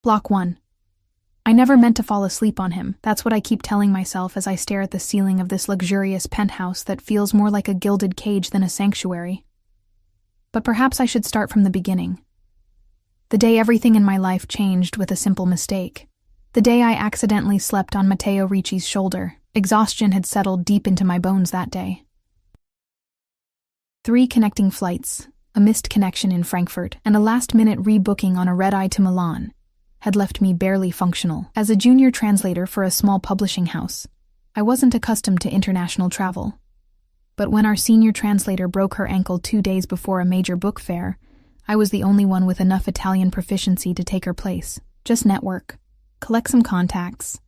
Block 1. I never meant to fall asleep on him. That's what I keep telling myself as I stare at the ceiling of this luxurious penthouse that feels more like a gilded cage than a sanctuary. But perhaps I should start from the beginning. The day everything in my life changed with a simple mistake. The day I accidentally slept on Matteo Ricci's shoulder. Exhaustion had settled deep into my bones that day. 3 connecting flights, a missed connection in Frankfurt, and a last-minute rebooking on a red-eye to Milan had left me barely functional. As a junior translator for a small publishing house, I wasn't accustomed to international travel. But when our senior translator broke her ankle 2 days before a major book fair, I was the only one with enough Italian proficiency to take her place. Just network, collect some contacts,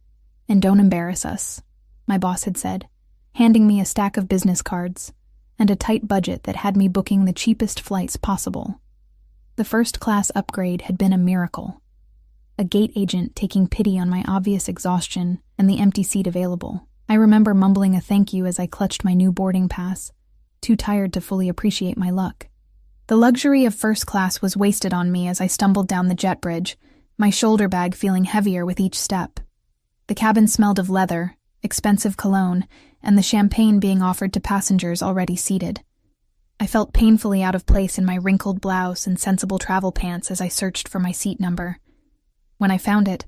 and don't embarrass us, my boss had said, handing me a stack of business cards and a tight budget that had me booking the cheapest flights possible. The first-class upgrade had been a miracle. A gate agent taking pity on my obvious exhaustion and the empty seat available. I remember mumbling a thank you as I clutched my new boarding pass, too tired to fully appreciate my luck. The luxury of first class was wasted on me as I stumbled down the jet bridge, my shoulder bag feeling heavier with each step. The cabin smelled of leather, expensive cologne, and the champagne being offered to passengers already seated. I felt painfully out of place in my wrinkled blouse and sensible travel pants as I searched for my seat number. When I found it,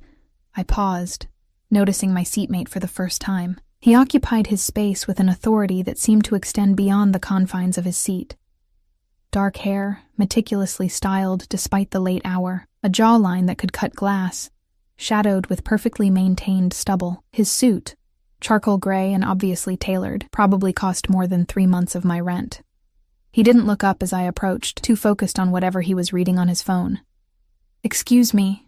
I paused, noticing my seatmate for the first time. He occupied his space with an authority that seemed to extend beyond the confines of his seat. Dark hair, meticulously styled despite the late hour, a jawline that could cut glass, shadowed with perfectly maintained stubble. His suit, charcoal gray and obviously tailored, probably cost more than 3 months of my rent. He didn't look up as I approached, too focused on whatever he was reading on his phone. "Excuse me,"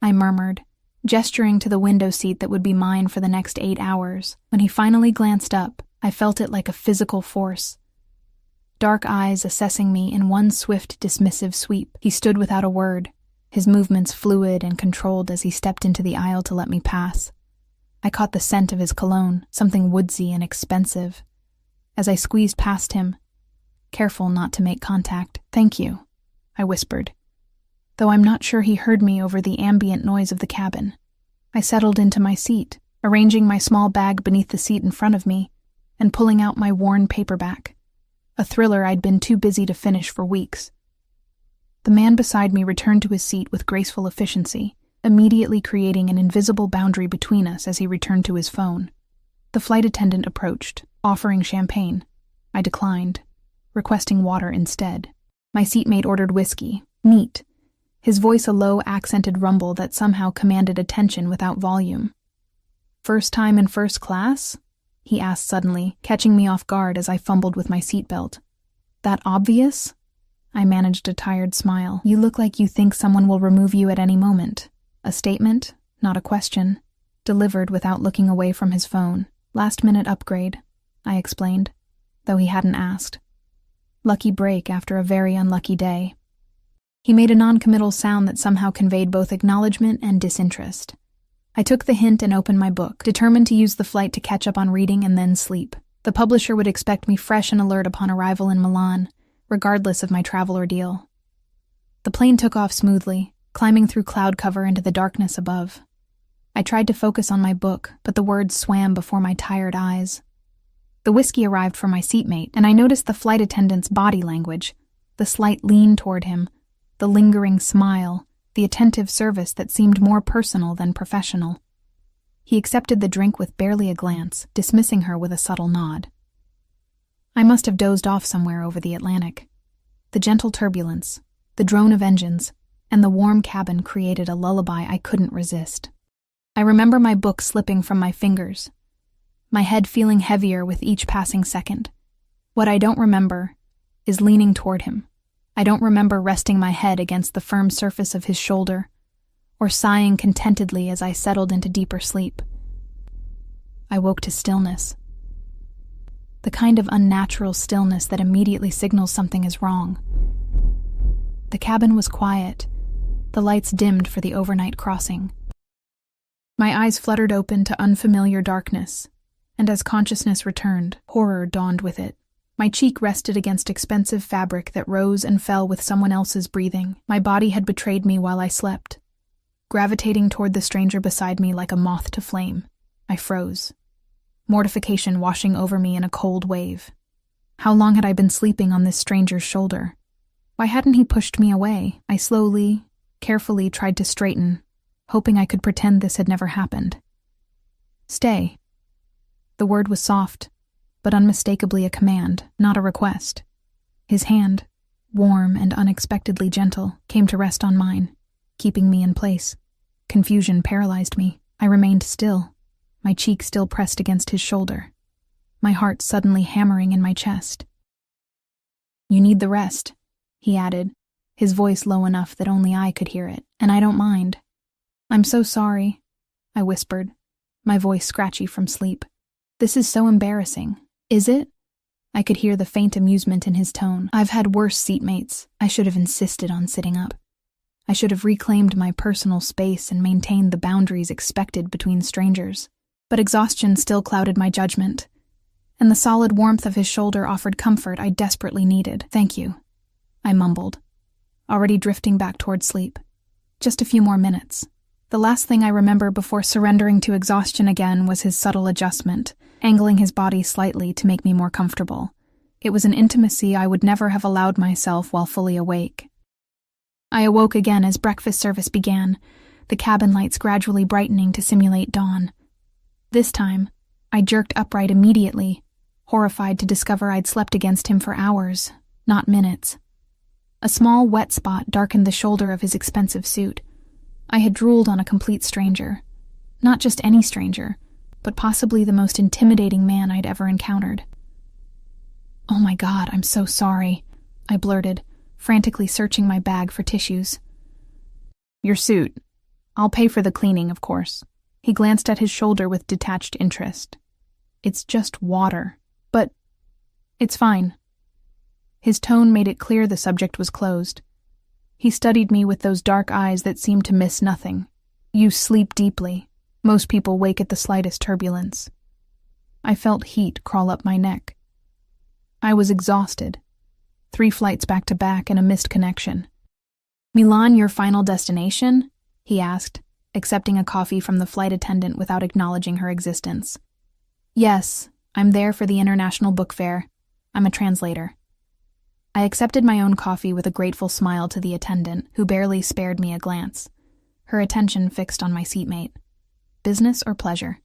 I murmured, gesturing to the window seat that would be mine for the next 8 hours. When he finally glanced up, I felt it like a physical force. Dark eyes assessing me in one swift, dismissive sweep. He stood without a word, his movements fluid and controlled as he stepped into the aisle to let me pass. I caught the scent of his cologne, something woodsy and expensive. As I squeezed past him, careful not to make contact. "Thank you," I whispered, though I'm not sure he heard me over the ambient noise of the cabin. I settled into my seat, arranging my small bag beneath the seat in front of me and pulling out my worn paperback, a thriller I'd been too busy to finish for weeks. The man beside me returned to his seat with graceful efficiency, immediately creating an invisible boundary between us as he returned to his phone. The flight attendant approached, offering champagne. I declined, requesting water instead. My seatmate ordered whiskey, neat, his voice a low, accented rumble that somehow commanded attention without volume. "First time in first class?" he asked suddenly, catching me off guard as I fumbled with my seatbelt. "That obvious?" I managed a tired smile. "You look like you think someone will remove you at any moment." A statement, not a question, delivered without looking away from his phone. "Last-minute upgrade," I explained, though he hadn't asked. "Lucky break after a very unlucky day." He made a non-committal sound that somehow conveyed both acknowledgement and disinterest. I took the hint and opened my book, determined to use the flight to catch up on reading and then sleep. The publisher would expect me fresh and alert upon arrival in Milan, regardless of my travel ordeal. The plane took off smoothly, climbing through cloud cover into the darkness above. I tried to focus on my book, but the words swam before my tired eyes. The whiskey arrived for my seatmate, and I noticed the flight attendant's body language, the slight lean toward him, the lingering smile, the attentive service that seemed more personal than professional. He accepted the drink with barely a glance, dismissing her with a subtle nod. I must have dozed off somewhere over the Atlantic. The gentle turbulence, the drone of engines, and the warm cabin created a lullaby I couldn't resist. I remember my book slipping from my fingers, my head feeling heavier with each passing second. What I don't remember is leaning toward him. I don't remember resting my head against the firm surface of his shoulder, or sighing contentedly as I settled into deeper sleep. I woke to stillness. The kind of unnatural stillness that immediately signals something is wrong. The cabin was quiet, the lights dimmed for the overnight crossing. My eyes fluttered open to unfamiliar darkness, and as consciousness returned, horror dawned with it. My cheek rested against expensive fabric that rose and fell with someone else's breathing. My body had betrayed me while I slept. gravitating toward the stranger beside me like a moth to flame. I froze, mortification washing over me in a cold wave. How long had I been sleeping on this stranger's shoulder? Why hadn't he pushed me away? I slowly, carefully tried to straighten, hoping I could pretend this had never happened. Stay. The word was soft, but unmistakably a command, not a request. His hand, warm and unexpectedly gentle, came to rest on mine, keeping me in place. Confusion paralyzed me. I remained still, my cheek still pressed against his shoulder, my heart suddenly hammering in my chest. "You need the rest," he added, his voice low enough that only I could hear it, "and I don't mind." "I'm so sorry," I whispered, my voice scratchy from sleep. "This is so embarrassing." "Is it?" I could hear the faint amusement in his tone. "I've had worse seatmates. I should have insisted on sitting up. I should have reclaimed my personal space and maintained the boundaries expected between strangers. But exhaustion still clouded my judgment, and the solid warmth of his shoulder offered comfort I desperately needed. "Thank you," I mumbled, already drifting back toward sleep. Just a few more minutes. The last thing I remember before surrendering to exhaustion again was his subtle adjustment, angling his body slightly to make me more comfortable. It was an intimacy I would never have allowed myself while fully awake. I awoke again as breakfast service began, the cabin lights gradually brightening to simulate dawn. This time, I jerked upright immediately, horrified to discover I'd slept against him for hours, not minutes. A small wet spot darkened the shoulder of his expensive suit. I had drooled on a complete stranger. Not just any stranger, but possibly the most intimidating man I'd ever encountered. "Oh my God, I'm so sorry," I blurted, frantically searching my bag for tissues. "Your suit. I'll pay for the cleaning, of course." He glanced at his shoulder with detached interest. "It's just water. But it's fine." His tone made it clear the subject was closed. He studied me with those dark eyes that seemed to miss nothing. "You sleep deeply. Most people wake at the slightest turbulence." I felt heat crawl up my neck. I was exhausted. 3 flights back to back and a missed connection. "Milan your final destination?" he asked, accepting a coffee from the flight attendant without acknowledging her existence. "Yes, I'm there for the International Book Fair. I'm a translator." I accepted my own coffee with a grateful smile to the attendant, who barely spared me a glance, her attention fixed on my seatmate. "Business or pleasure?"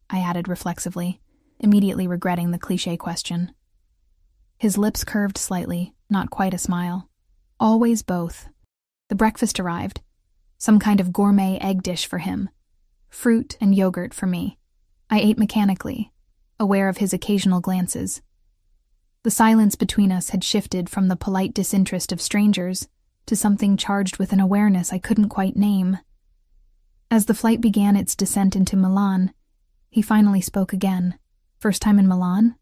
I added reflexively, immediately regretting the cliché question. His lips curved slightly, not quite a smile. "Always both." The breakfast arrived, some kind of gourmet egg dish for him, fruit and yogurt for me. I ate mechanically, aware of his occasional glances. The silence between us had shifted from the polite disinterest of strangers to something charged with an awareness I couldn't quite name. As the flight began its descent into Milan, he finally spoke again. "First time in Milan?"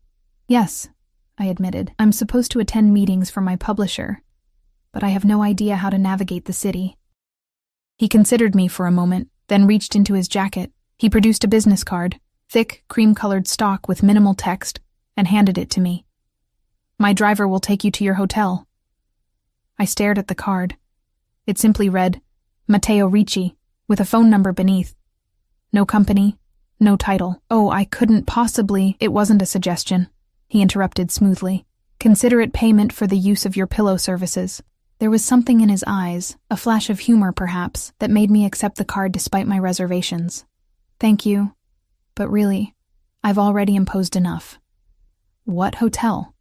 "Yes," I admitted. "I'm supposed to attend meetings for my publisher, but I have no idea how to navigate the city." He considered me for a moment, then reached into his jacket. He produced a business card, thick, cream-colored stock with minimal text, and handed it to me. "My driver will take you to your hotel." I stared at the card. It simply read, Matteo Ricci, with a phone number beneath. No company, no title. "Oh, I couldn't possibly—" "It wasn't a suggestion," he interrupted smoothly. "Considerate payment for the use of your pillow services." There was something in his eyes, a flash of humor perhaps, that made me accept the card despite my reservations. "Thank you, but really, I've already imposed enough." "What hotel?"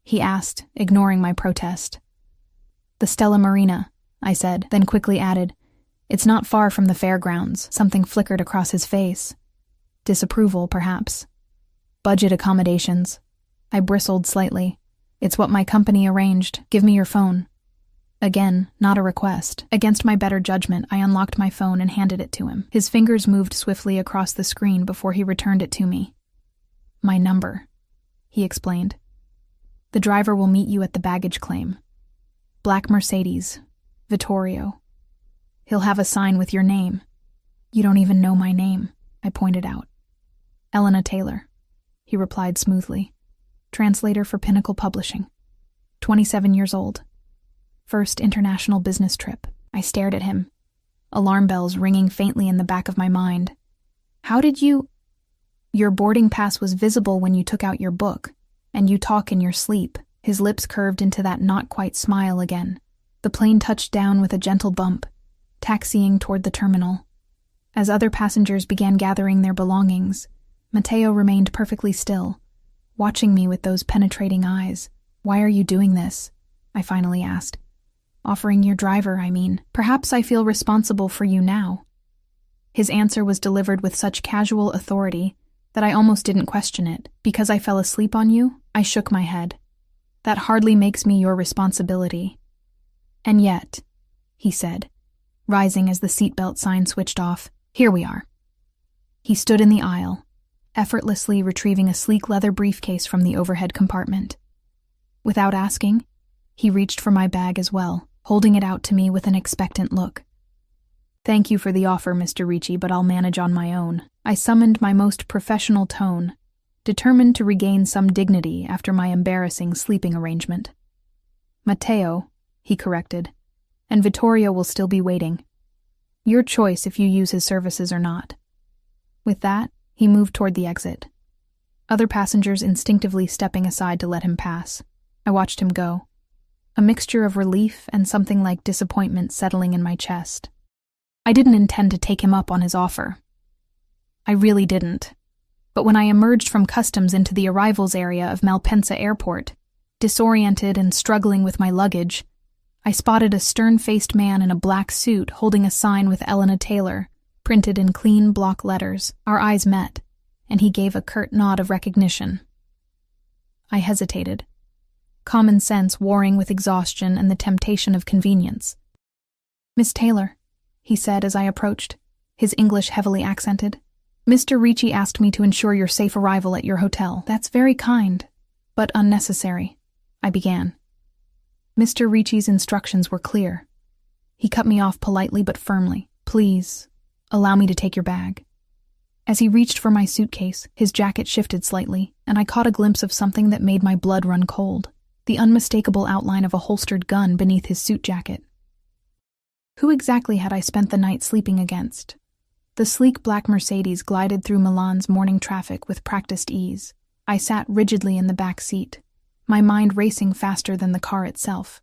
he asked, ignoring my protest. "The Stella Marina," I said, then quickly added, "It's not far from the fairgrounds." Something flickered across his face. Disapproval, perhaps. "Budget accommodations." I bristled slightly. "It's what my company arranged. Give me your phone." Again, not a request. Against my better judgment, I unlocked my phone and handed it to him. His fingers moved swiftly across the screen before he returned it to me. "My number," he explained. "The driver will meet you at the baggage claim. Black Mercedes, Vittorio. He'll have a sign with your name." "You don't even know my name," I pointed out. "Elena Taylor," he replied smoothly. "Translator for Pinnacle Publishing. 27 years old. First international business trip." I stared at him, alarm bells ringing faintly in the back of my mind. How did you— Your boarding pass was visible when you took out your book, and you talk in your sleep. His lips curved into that not-quite smile again. The plane touched down with a gentle bump, taxiing toward the terminal. As other passengers began gathering their belongings, Matteo remained perfectly still, watching me with those penetrating eyes. "Why are you doing this?" I finally asked. "Offering your driver, I mean. Perhaps I feel responsible for you now." His answer was delivered with such casual authority that I almost didn't question it. "Because I fell asleep on you?" I shook my head. "That hardly makes me your responsibility." "And yet," he said, rising as the seatbelt sign switched off, "here we are." He stood in the aisle, effortlessly retrieving a sleek leather briefcase from the overhead compartment. Without asking, he reached for my bag as well, holding it out to me with an expectant look. "Thank you for the offer, Mr. Ricci, but I'll manage on my own." I summoned my most professional tone, determined to regain some dignity after my embarrassing sleeping arrangement. "Matteo," he corrected, "and Vittorio will still be waiting. Your choice if you use his services or not." With that, he moved toward the exit, other passengers instinctively stepping aside to let him pass. I watched him go, a mixture of relief and something like disappointment settling in my chest. I didn't intend to take him up on his offer. I really didn't. But when I emerged from customs into the arrivals area of Malpensa Airport, disoriented and struggling with my luggage, I spotted a stern-faced man in a black suit holding a sign with Elena Taylor, printed in clean block letters. Our eyes met, and he gave a curt nod of recognition. I hesitated, common sense warring with exhaustion and the temptation of convenience. "Miss Taylor," he said as I approached, his English heavily accented. "Mr. Ricci asked me to ensure your safe arrival at your hotel." "That's very kind, but unnecessary," I began. Mr. Ricci's instructions were clear. He cut me off politely but firmly. "Please, allow me to take your bag." As he reached for my suitcase, his jacket shifted slightly, and I caught a glimpse of something that made my blood run cold, the unmistakable outline of a holstered gun beneath his suit jacket. Who exactly had I spent the night sleeping against? The sleek black Mercedes glided through Milan's morning traffic with practiced ease. I sat rigidly in the back seat, my mind racing faster than the car itself.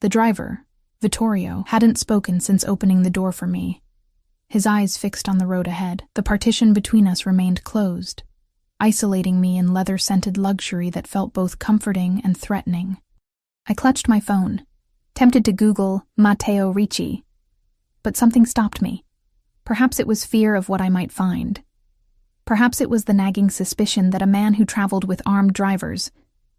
The driver, Vittorio, hadn't spoken since opening the door for me. His eyes fixed on the road ahead. The partition between us remained closed, isolating me in leather-scented luxury that felt both comforting and threatening. I clutched my phone, tempted to Google Matteo Ricci, but something stopped me. Perhaps it was fear of what I might find. Perhaps it was the nagging suspicion that a man who traveled with armed drivers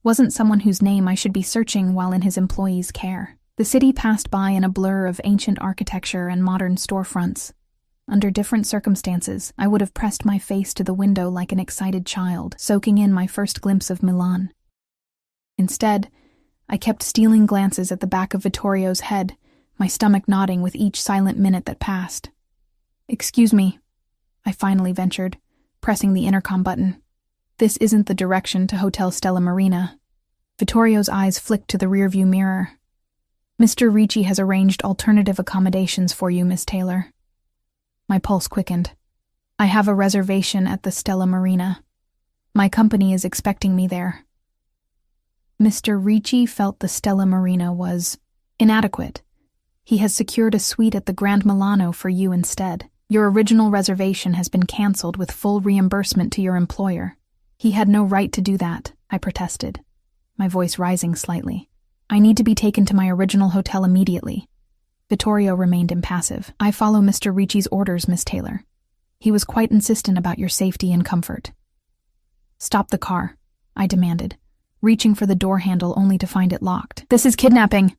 wasn't someone whose name I should be searching while in his employees' care. The city passed by in a blur of ancient architecture and modern storefronts. Under different circumstances, I would have pressed my face to the window like an excited child, soaking in my first glimpse of Milan. Instead, I kept stealing glances at the back of Vittorio's head, my stomach nodding with each silent minute that passed. "Excuse me," I finally ventured, pressing the intercom button. "This isn't the direction to Hotel Stella Marina." Vittorio's eyes flicked to the rearview mirror. "Mr. Ricci has arranged alternative accommodations for you, Miss Taylor." My pulse quickened. "I have a reservation at the Stella Marina. My company is expecting me there." Mr. Ricci felt the Stella Marina was inadequate. He has secured a suite at the Grand Milano for you instead. Your original reservation has been cancelled with full reimbursement to your employer. He had no right to do that, I protested, my voice rising slightly. "I need to be taken to my original hotel immediately." Vittorio remained impassive. "I follow Mr. Ricci's orders, Miss Taylor. He was quite insistent about your safety and comfort." "Stop the car," I demanded, reaching for the door handle only to find it locked. "This is kidnapping."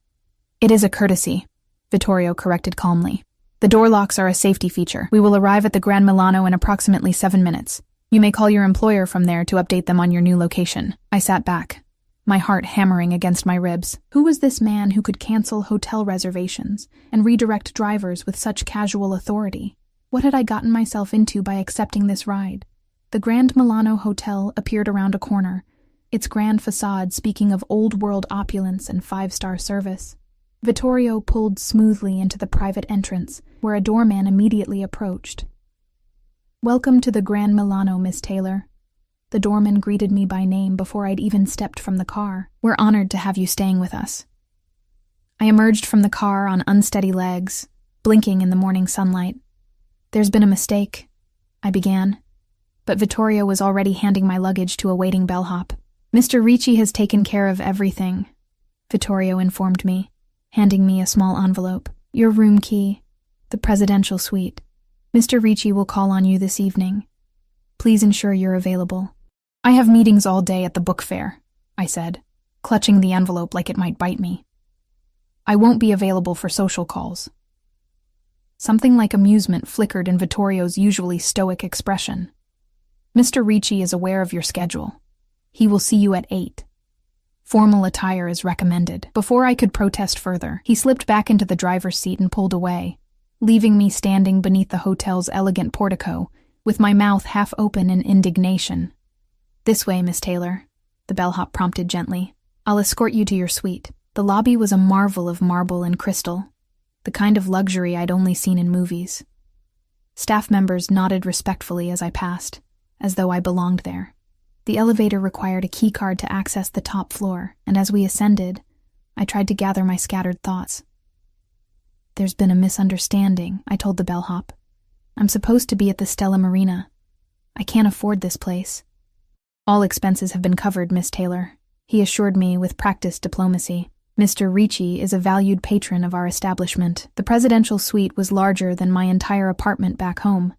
"It is a courtesy," Vittorio corrected calmly. "The door locks are a safety feature. We will arrive at the Grand Milano in approximately 7 minutes. You may call your employer from there to update them on your new location." I sat back, my heart hammering against my ribs. Who was this man who could cancel hotel reservations and redirect drivers with such casual authority? What had I gotten myself into by accepting this ride? The Grand Milano Hotel appeared around a corner, its grand facade speaking of old-world opulence and 5-star service. Vittorio pulled smoothly into the private entrance, where a doorman immediately approached. "Welcome to the Grand Milano, Miss Taylor." The doorman greeted me by name before I'd even stepped from the car. "We're honored to have you staying with us." I emerged from the car on unsteady legs, blinking in the morning sunlight. "There's been a mistake," I began, but Vittorio was already handing my luggage to a waiting bellhop. "Mr. Ricci has taken care of everything," Vittorio informed me, handing me a small envelope. "Your room key, the presidential suite. Mr. Ricci will call on you this evening. Please ensure you're available." "I have meetings all day at the book fair," I said, clutching the envelope like it might bite me. "I won't be available for social calls." Something like amusement flickered in Vittorio's usually stoic expression. "Mr. Ricci is aware of your schedule. He will see you at 8. Formal attire is recommended." Before I could protest further, he slipped back into the driver's seat and pulled away, leaving me standing beneath the hotel's elegant portico, with my mouth half open in indignation. "This way, Miss Taylor," the bellhop prompted gently. "I'll escort you to your suite." The lobby was a marvel of marble and crystal, the kind of luxury I'd only seen in movies. Staff members nodded respectfully as I passed, as though I belonged there. The elevator required a keycard to access the top floor, and as we ascended, I tried to gather my scattered thoughts. "There's been a misunderstanding," I told the bellhop. "I'm supposed to be at the Stella Marina. I can't afford this place." "All expenses have been covered, Miss Taylor," he assured me with practiced diplomacy. "Mr. Ricci is a valued patron of our establishment." The presidential suite was larger than my entire apartment back home.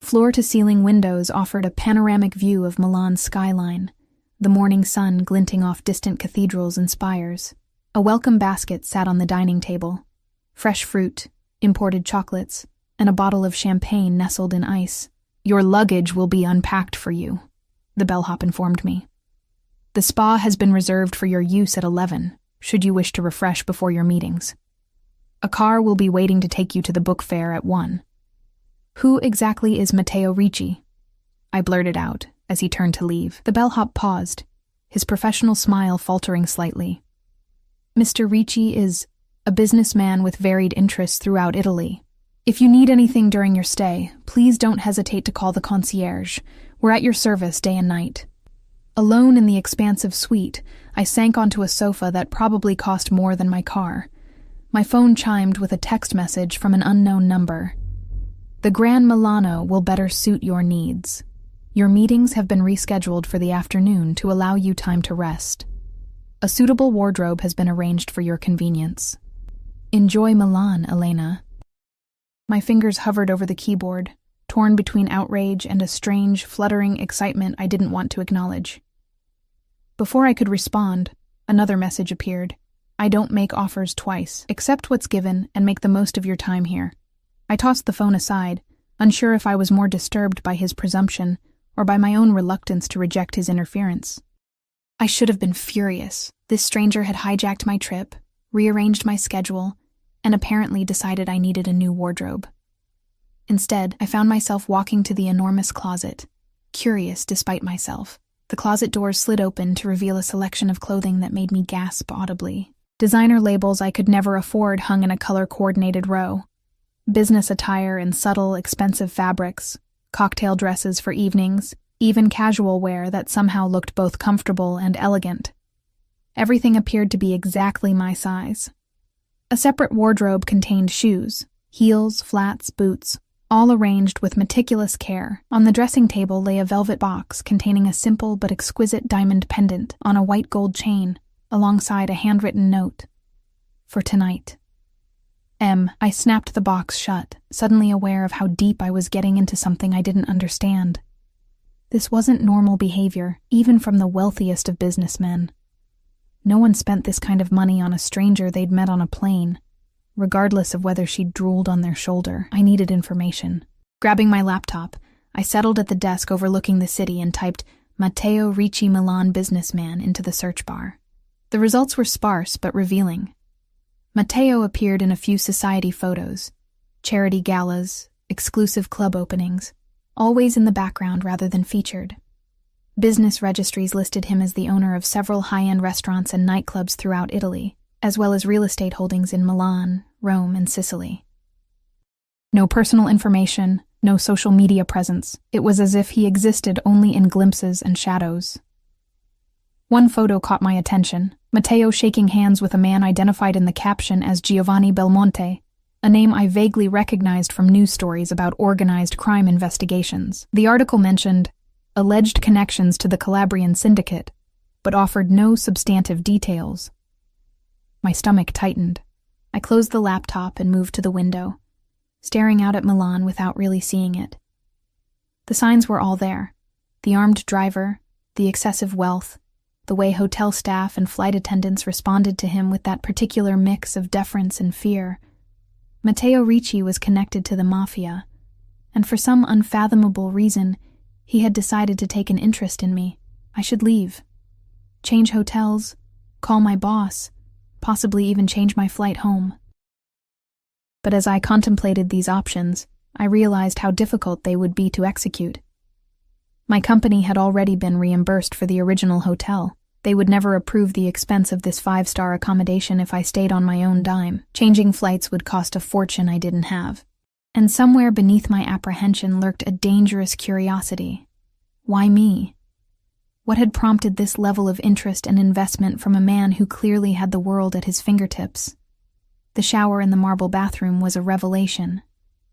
Floor-to-ceiling windows offered a panoramic view of Milan's skyline, the morning sun glinting off distant cathedrals and spires. A welcome basket sat on the dining table. Fresh fruit, imported chocolates, and a bottle of champagne nestled in ice. "Your luggage will be unpacked for you," the bellhop informed me. "The spa has been reserved for your use at 11, should you wish to refresh before your meetings. A car will be waiting to take you to the book fair at 1. "Who exactly is Matteo Ricci?" I blurted out as he turned to leave. The bellhop paused, his professional smile faltering slightly. "Mr. Ricci is a businessman with varied interests throughout Italy. If you need anything during your stay, please don't hesitate to call the concierge. We're at your service day and night." Alone in the expansive suite, I sank onto a sofa that probably cost more than my car. My phone chimed with a text message from an unknown number. "The Grand Milano will better suit your needs. Your meetings have been rescheduled for the afternoon to allow you time to rest. A suitable wardrobe has been arranged for your convenience. Enjoy Milan, Elena." My fingers hovered over the keyboard, torn between outrage and a strange, fluttering excitement I didn't want to acknowledge. Before I could respond, another message appeared. "I don't make offers twice. Accept what's given and make the most of your time here." I tossed the phone aside, unsure if I was more disturbed by his presumption or by my own reluctance to reject his interference. I should have been furious. This stranger had hijacked my trip, rearranged my schedule, and apparently decided I needed a new wardrobe. Instead, I found myself walking to the enormous closet, curious despite myself. The closet doors slid open to reveal a selection of clothing that made me gasp audibly. Designer labels I could never afford hung in a color-coordinated row. Business attire in subtle, expensive fabrics, cocktail dresses for evenings, even casual wear that somehow looked both comfortable and elegant. Everything appeared to be exactly my size. A separate wardrobe contained shoes, heels, flats, boots, all arranged with meticulous care. On the dressing table lay a velvet box containing a simple but exquisite diamond pendant on a white gold chain, alongside a handwritten note. "For tonight. M." I snapped the box shut, suddenly aware of how deep I was getting into something I didn't understand. This wasn't normal behavior, even from the wealthiest of businessmen. No one spent this kind of money on a stranger they'd met on a plane, regardless of whether she'd drooled on their shoulder. I needed information. Grabbing my laptop, I settled at the desk overlooking the city and typed "Matteo Ricci Milan businessman" into the search bar. The results were sparse but revealing. Matteo appeared in a few society photos, charity galas, exclusive club openings, always in the background rather than featured. Business registries listed him as the owner of several high-end restaurants and nightclubs throughout Italy, as well as real estate holdings in Milan, Rome, and Sicily. No personal information, no social media presence. It was as if he existed only in glimpses and shadows. One photo caught my attention, Matteo shaking hands with a man identified in the caption as Giovanni Belmonte, a name I vaguely recognized from news stories about organized crime investigations. The article mentioned alleged connections to the Calabrian syndicate, but offered no substantive details. My stomach tightened. I closed the laptop and moved to the window, staring out at Milan without really seeing it. The signs were all there. The armed driver, the excessive wealth, the way hotel staff and flight attendants responded to him with that particular mix of deference and fear. Matteo Ricci was connected to the Mafia, and for some unfathomable reason, he had decided to take an interest in me. I should leave. Change hotels, call my boss, possibly even change my flight home. But as I contemplated these options, I realized how difficult they would be to execute. My company had already been reimbursed for the original hotel. They would never approve the expense of this 5-star accommodation if I stayed on my own dime. Changing flights would cost a fortune I didn't have. And somewhere beneath my apprehension lurked a dangerous curiosity. Why me? What had prompted this level of interest and investment from a man who clearly had the world at his fingertips? The shower in the marble bathroom was a revelation.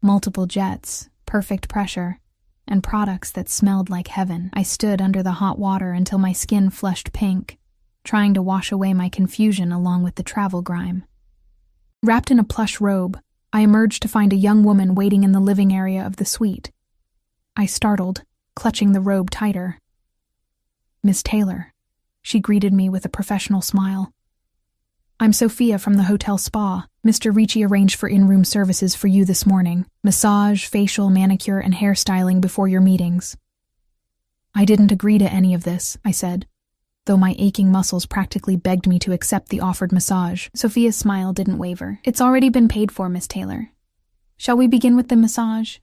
Multiple jets, perfect pressure, and products that smelled like heaven. I stood under the hot water until my skin flushed pink, trying to wash away my confusion along with the travel grime. Wrapped in a plush robe, I emerged to find a young woman waiting in the living area of the suite. I startled, clutching the robe tighter. "Miss Taylor," she greeted me with a professional smile. "I'm Sophia from the hotel spa. Mr. Ricci arranged for in-room services for you this morning. Massage, facial, manicure, and hairstyling before your meetings." "I didn't agree to any of this," I said, though my aching muscles practically begged me to accept the offered massage. Sophia's smile didn't waver. "It's already been paid for, Miss Taylor. Shall we begin with the massage?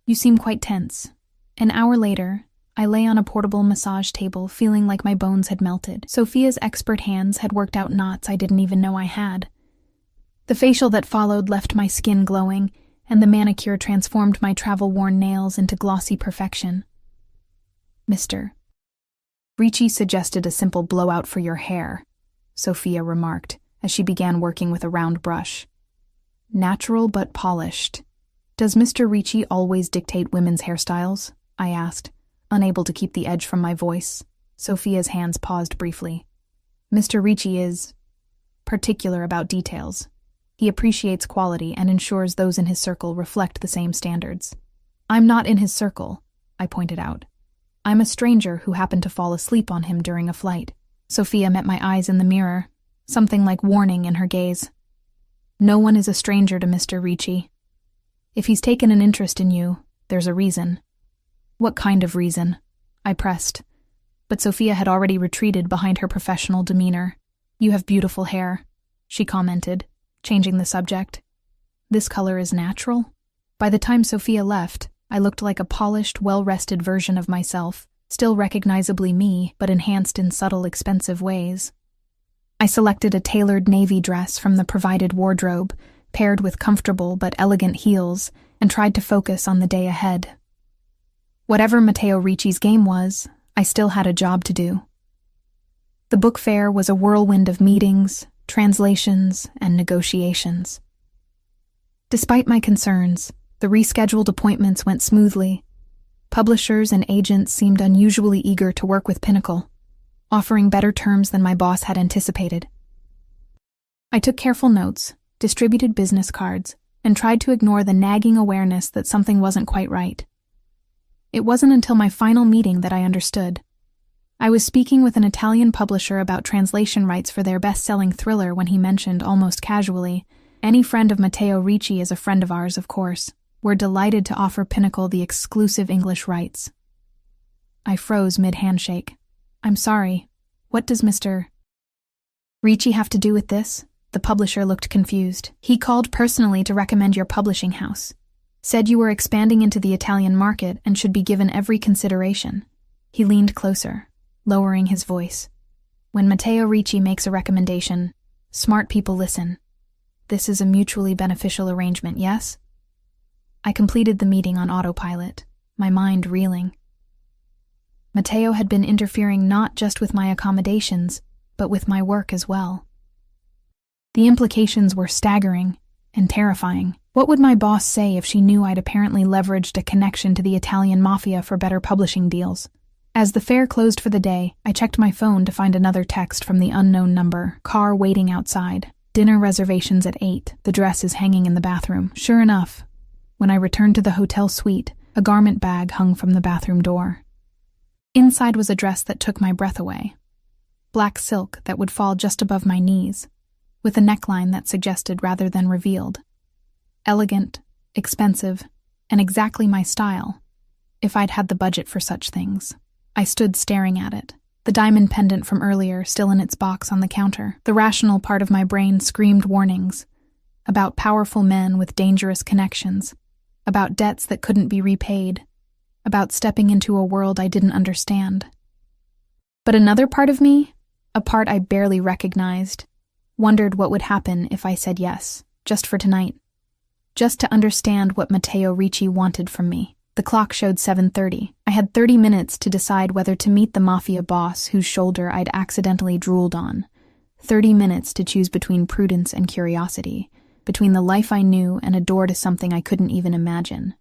You seem quite tense." An hour later, I lay on a portable massage table, feeling like my bones had melted. Sophia's expert hands had worked out knots I didn't even know I had. The facial that followed left my skin glowing, and the manicure transformed my travel-worn nails into glossy perfection. "Mr. Ricci suggested a simple blowout for your hair," Sophia remarked, as she began working with a round brush. "Natural but polished. Does Mr. Ricci always dictate women's hairstyles?" I asked, unable to keep the edge from my voice. Sophia's hands paused briefly. "Mr. Ricci is particular about details. He appreciates quality and ensures those in his circle reflect the same standards." "I'm not in his circle," I pointed out. "I'm a stranger who happened to fall asleep on him during a flight." Sophia met my eyes in the mirror, something like warning in her gaze. "No one is a stranger to Mr. Ricci. If he's taken an interest in you, there's a reason." "What kind of reason?" I pressed, but Sophia had already retreated behind her professional demeanor. "You have beautiful hair," she commented, changing the subject. "This color is natural?" By the time Sophia left, I looked like a polished, well-rested version of myself, still recognizably me, but enhanced in subtle, expensive ways. I selected a tailored navy dress from the provided wardrobe, paired with comfortable but elegant heels, and tried to focus on the day ahead. Whatever Matteo Ricci's game was, I still had a job to do. The book fair was a whirlwind of meetings, translations, and negotiations. Despite my concerns, the rescheduled appointments went smoothly. Publishers and agents seemed unusually eager to work with Pinnacle, offering better terms than my boss had anticipated. I took careful notes, distributed business cards, and tried to ignore the nagging awareness that something wasn't quite right. It wasn't until my final meeting that I understood. I was speaking with an Italian publisher about translation rights for their best-selling thriller when he mentioned, almost casually, "Any friend of Matteo Ricci is a friend of ours, of course. We're delighted to offer Pinnacle the exclusive English rights." I froze mid-handshake. "I'm sorry. What does Mr. Ricci have to do with this?" The publisher looked confused. "He called personally to recommend your publishing house. Said you were expanding into the Italian market and should be given every consideration." He leaned closer, lowering his voice. "When Matteo Ricci makes a recommendation, Smart people listen. This is a mutually beneficial arrangement, yes? I completed the meeting on autopilot, my mind reeling. Matteo had been interfering not just with my accommodations, but with my work as well. The implications were staggering and terrifying. What would my boss say if she knew I'd apparently leveraged a connection to the Italian Mafia for better publishing deals? As the fair closed for the day, I checked my phone to find another text from the unknown number. Car waiting outside. Dinner reservations at 8. The dress is hanging in the bathroom. Sure enough, when I returned to the hotel suite, a garment bag hung from the bathroom door. Inside was a dress that took my breath away. Black silk that would fall just above my knees, with a neckline that suggested rather than revealed. Elegant, expensive, and exactly my style, if I'd had the budget for such things. I stood staring at it, the diamond pendant from earlier still in its box on the counter. The rational part of my brain screamed warnings about powerful men with dangerous connections, about debts that couldn't be repaid, about stepping into a world I didn't understand. But another part of me, a part I barely recognized, wondered what would happen if I said yes, just for tonight, just to understand what Matteo Ricci wanted from me. The clock showed 7:30. I had 30 minutes to decide whether to meet the Mafia boss whose shoulder I'd accidentally drooled on. 30 minutes to choose between prudence and curiosity, between the life I knew and a door to something I couldn't even imagine.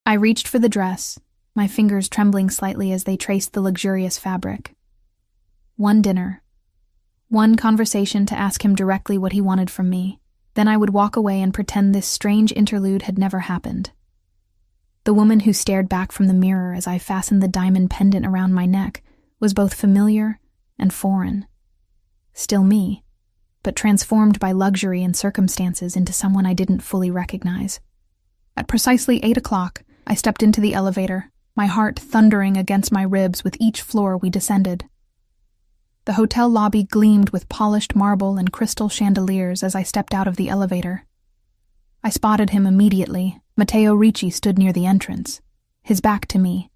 I reached for the dress, my fingers trembling slightly as they traced the luxurious fabric. One dinner. One conversation to ask him directly what he wanted from me. Then I would walk away and pretend this strange interlude had never happened. The woman who stared back from the mirror as I fastened the diamond pendant around my neck was both familiar and foreign. Still me, but transformed by luxury and circumstances into someone I didn't fully recognize. At precisely 8 o'clock, I stepped into the elevator, my heart thundering against my ribs with each floor we descended. The hotel lobby gleamed with polished marble and crystal chandeliers as I stepped out of the elevator. I spotted him immediately. Matteo Ricci stood near the entrance, his back to me,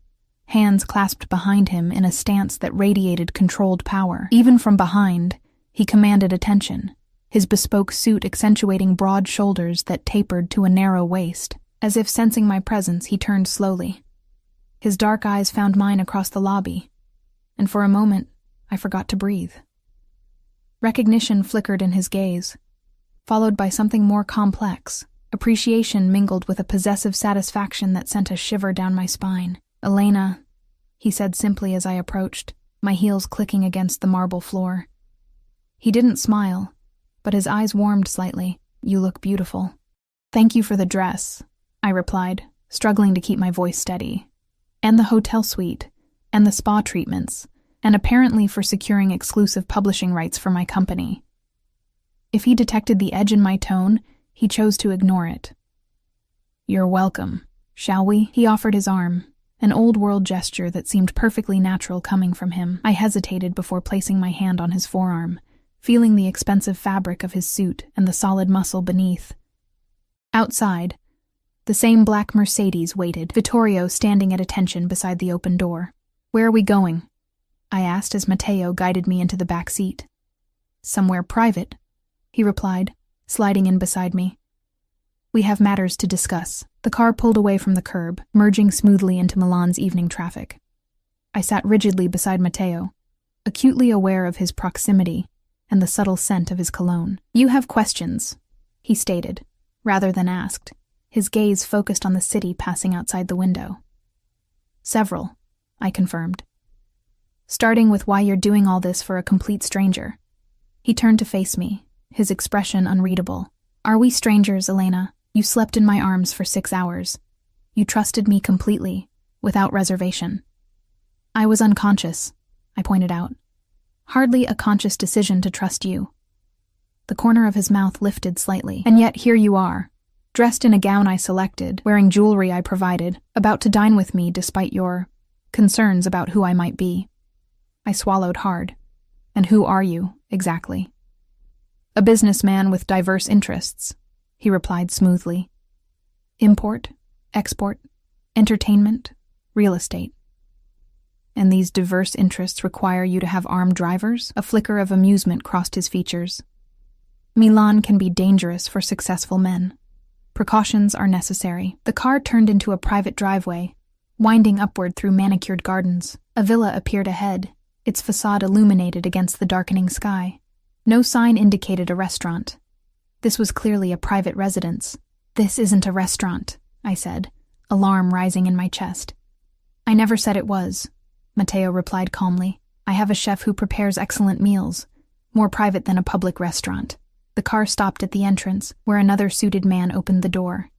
hands clasped behind him in a stance that radiated controlled power. Even from behind, he commanded attention, his bespoke suit accentuating broad shoulders that tapered to a narrow waist. As if sensing my presence, he turned slowly. His dark eyes found mine across the lobby, and for a moment, I forgot to breathe. Recognition flickered in his gaze, followed by something more complex. Appreciation mingled with a possessive satisfaction that sent a shiver down my spine. "Elena," he said simply as I approached, my heels clicking against the marble floor. He didn't smile, but his eyes warmed slightly. "You look beautiful." "Thank you for the dress," I replied, struggling to keep my voice steady. "And the hotel suite, and the spa treatments, and apparently for securing exclusive publishing rights for my company." If he detected the edge in my tone, he chose to ignore it. "You're welcome. Shall we?" He offered his arm, an old-world gesture that seemed perfectly natural coming from him. I hesitated before placing my hand on his forearm, feeling the expensive fabric of his suit and the solid muscle beneath. Outside, the same black Mercedes waited, Vittorio standing at attention beside the open door. "Where are we going?" I asked as Matteo guided me into the back seat. "Somewhere private," he replied, sliding in beside me. "We have matters to discuss." The car pulled away from the curb, merging smoothly into Milan's evening traffic. I sat rigidly beside Matteo, acutely aware of his proximity and the subtle scent of his cologne. "You have questions," he stated, rather than asked, his gaze focused on the city passing outside the window. "Several," I confirmed. "Starting with why you're doing all this for a complete stranger." He turned to face me, his expression unreadable. "Are we strangers, Elena? You slept in my arms for 6 hours. You trusted me completely, without reservation." "I was unconscious," I pointed out. "Hardly a conscious decision to trust you." The corner of his mouth lifted slightly. "And yet here you are, dressed in a gown I selected, wearing jewelry I provided, about to dine with me despite your concerns about who I might be." I swallowed hard. "And who are you, exactly?" "A businessman with diverse interests," he replied smoothly. "Import, export, entertainment, real estate." "And these diverse interests require you to have armed drivers?" A flicker of amusement crossed his features. Milan can be dangerous for successful men. Precautions are necessary. The car turned into a private driveway, winding upward through manicured gardens. A villa appeared ahead, its facade illuminated against the darkening sky. No sign indicated a restaurant. This was clearly a private residence. "This isn't a restaurant," I said, alarm rising in my chest. "I never said it was," Matteo replied calmly. "I have a chef who prepares excellent meals, more private than a public restaurant." The car stopped at the entrance, where another suited man opened the door.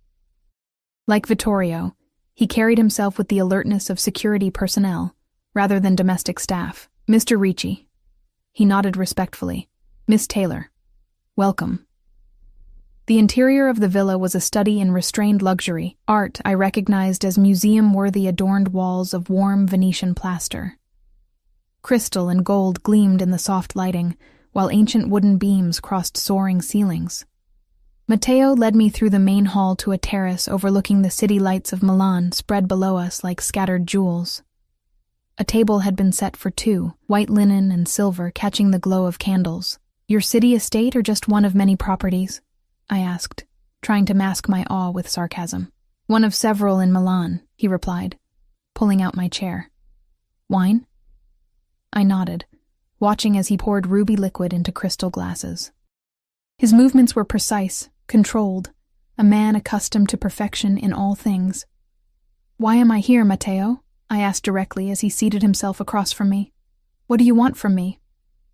Like Vittorio, he carried himself with the alertness of security personnel, rather than domestic staff. "Mr. Ricci." He nodded respectfully. "Miss Taylor. Welcome." The interior of the villa was a study in restrained luxury, art I recognized as museum-worthy adorned walls of warm Venetian plaster. Crystal and gold gleamed in the soft lighting, while ancient wooden beams crossed soaring ceilings. Matteo led me through the main hall to a terrace overlooking the city lights of Milan spread below us like scattered jewels. A table had been set for two, white linen and silver catching the glow of candles. "Your city estate or just one of many properties?" I asked, trying to mask my awe with sarcasm. "One of several in Milan," he replied, pulling out my chair. "Wine?" I nodded, watching as he poured ruby liquid into crystal glasses. His movements were precise, controlled, a man accustomed to perfection in all things. "Why am I here, Matteo?" I asked directly as he seated himself across from me. "What do you want from me?"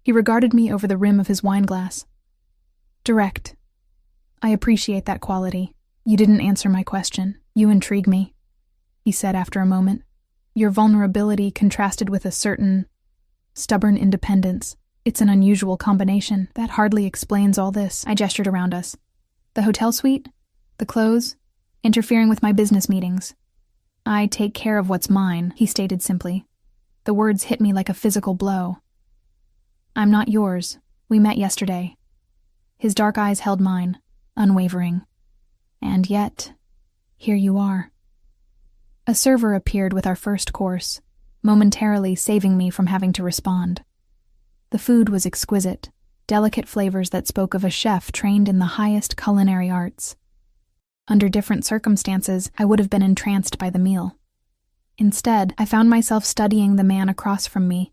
He regarded me over the rim of his wineglass. "Direct. I appreciate that quality. You didn't answer my question. You intrigue me," he said after a moment. "Your vulnerability contrasted with a certain stubborn independence. It's an unusual combination. That hardly explains all this." I gestured around us. "The hotel suite? The clothes? Interfering with my business meetings?" "I take care of what's mine," he stated simply. The words hit me like a physical blow. "I'm not yours. We met yesterday." His dark eyes held mine, unwavering. "And yet, here you are." A server appeared with our first course, momentarily saving me from having to respond. The food was exquisite, delicate flavors that spoke of a chef trained in the highest culinary arts. Under different circumstances, I would have been entranced by the meal. Instead, I found myself studying the man across from me,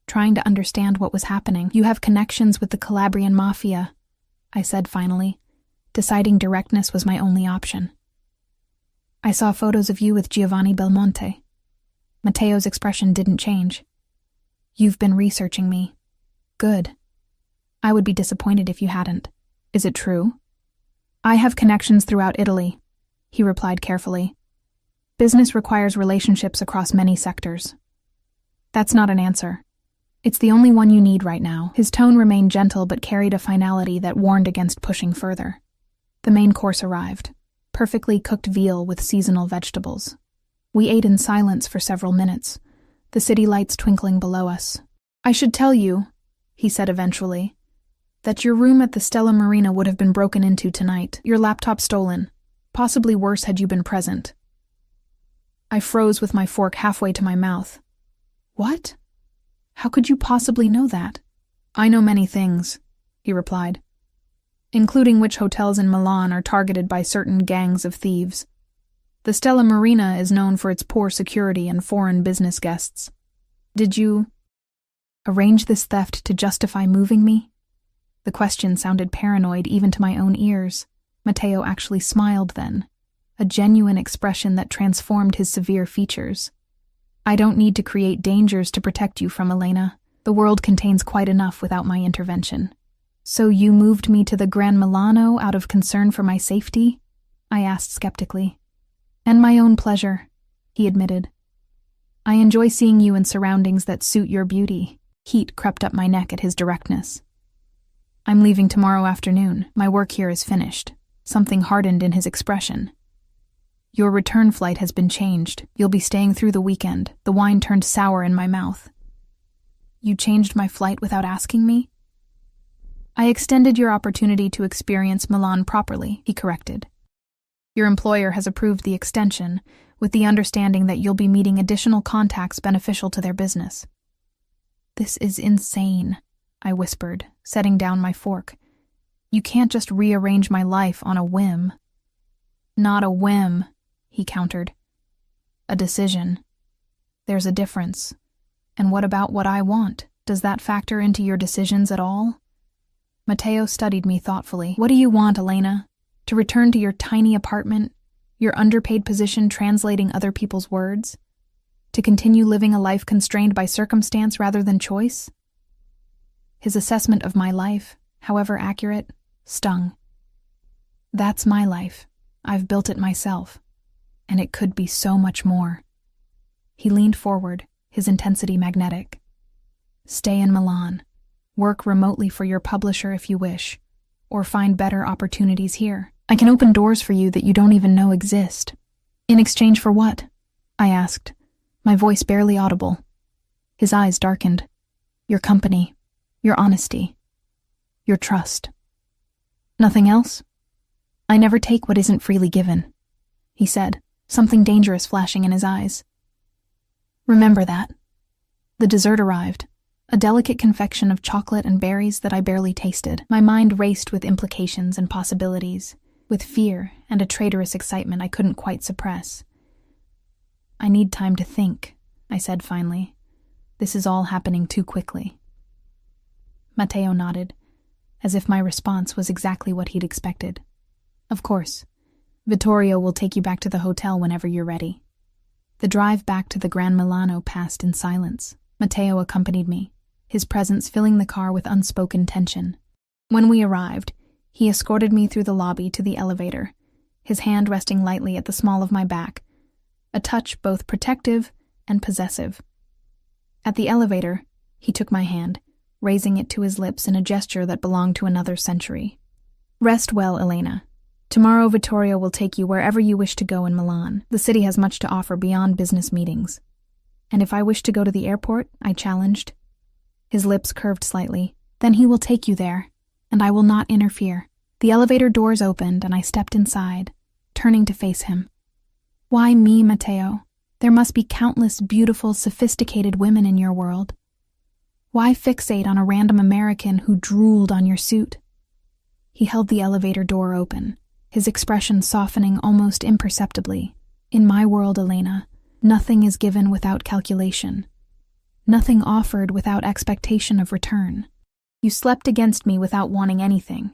trying to understand what was happening. "You have connections with the Calabrian Mafia," I said finally, deciding directness was my only option. "I saw photos of you with Giovanni Belmonte." Matteo's expression didn't change. "You've been researching me. Good. I would be disappointed if you hadn't. Is it true?" "I have connections throughout Italy," he replied carefully. "Business requires relationships across many sectors." "That's not an answer. It's the only one you need right now." His tone remained gentle but carried a finality that warned against pushing further. The main course arrived, perfectly cooked veal with seasonal vegetables. We ate in silence for several minutes, the city lights twinkling below us. "I should tell you," he said eventually, "that your room at the Stella Marina would have been broken into tonight, your laptop stolen, possibly worse had you been present." I froze with my fork halfway to my mouth. "What? How could you possibly know that?" "I know many things," he replied, "including which hotels in Milan are targeted by certain gangs of thieves. The Stella Marina is known for its poor security and foreign business guests. Did you arrange this theft to justify moving me?" The question sounded paranoid even to my own ears. Matteo actually smiled then, a genuine expression that transformed his severe features. "I don't need to create dangers to protect you from Elena. The world contains quite enough without my intervention." "So you moved me to the Gran Milano out of concern for my safety?" I asked skeptically. "And my own pleasure," he admitted. "I enjoy seeing you in surroundings that suit your beauty." Heat crept up my neck at his directness. "I'm leaving tomorrow afternoon. My work here is finished." Something hardened in his expression. "Your return flight has been changed. You'll be staying through the weekend." The wine turned sour in my mouth. "You changed my flight without asking me?" "I extended your opportunity to experience Milan properly," he corrected. "Your employer has approved the extension, with the understanding that you'll be meeting additional contacts beneficial to their business." "This is insane," I whispered, setting down my fork. You can't just rearrange my life on a whim." "Not a whim," he countered. "A decision. There's a difference. And what about what I want? Does that factor into your decisions at all?" Matteo studied me thoughtfully. "What do you want, Elena? To return to your tiny apartment, your underpaid position translating other people's words? To continue living a life constrained by circumstance rather than choice?" His assessment of my life, however accurate, stung. "That's my life. I've built it myself. And it could be so much more." He leaned forward, his intensity magnetic. "Stay in Milan. Work remotely for your publisher if you wish, or find better opportunities here. I can open doors for you that you don't even know exist." "In exchange for what?" I asked, my voice barely audible. His eyes darkened. "Your company, your honesty, your trust." "Nothing else?" "I never take what isn't freely given," he said, something dangerous flashing in his eyes. "Remember that." The dessert arrived, a delicate confection of chocolate and berries that I barely tasted. My mind raced with implications and possibilities, with fear and a traitorous excitement I couldn't quite suppress. "I need time to think," I said finally. "This is all happening too quickly." Matteo nodded, as if my response was exactly what he'd expected. "Of course. Vittorio will take you back to the hotel whenever you're ready." The drive back to the Gran Milano passed in silence. Matteo accompanied me, his presence filling the car with unspoken tension. When we arrived, he escorted me through the lobby to the elevator, his hand resting lightly at the small of my back, a touch both protective and possessive. At the elevator, he took my hand, raising it to his lips in a gesture that belonged to another century. "Rest well, Elena. Tomorrow Vittorio will take you wherever you wish to go in Milan. The city has much to offer beyond business meetings." "And if I wish to go to the airport?" I challenged. His lips curved slightly. "Then he will take you there, and I will not interfere." The elevator doors opened and I stepped inside, turning to face him. "Why me, Matteo? There must be countless beautiful, sophisticated women in your world. Why fixate on a random American who drooled on your suit?" He held the elevator door open, his expression softening almost imperceptibly. "In my world, Elena, nothing is given without calculation. Nothing offered without expectation of return. You slept against me without wanting anything.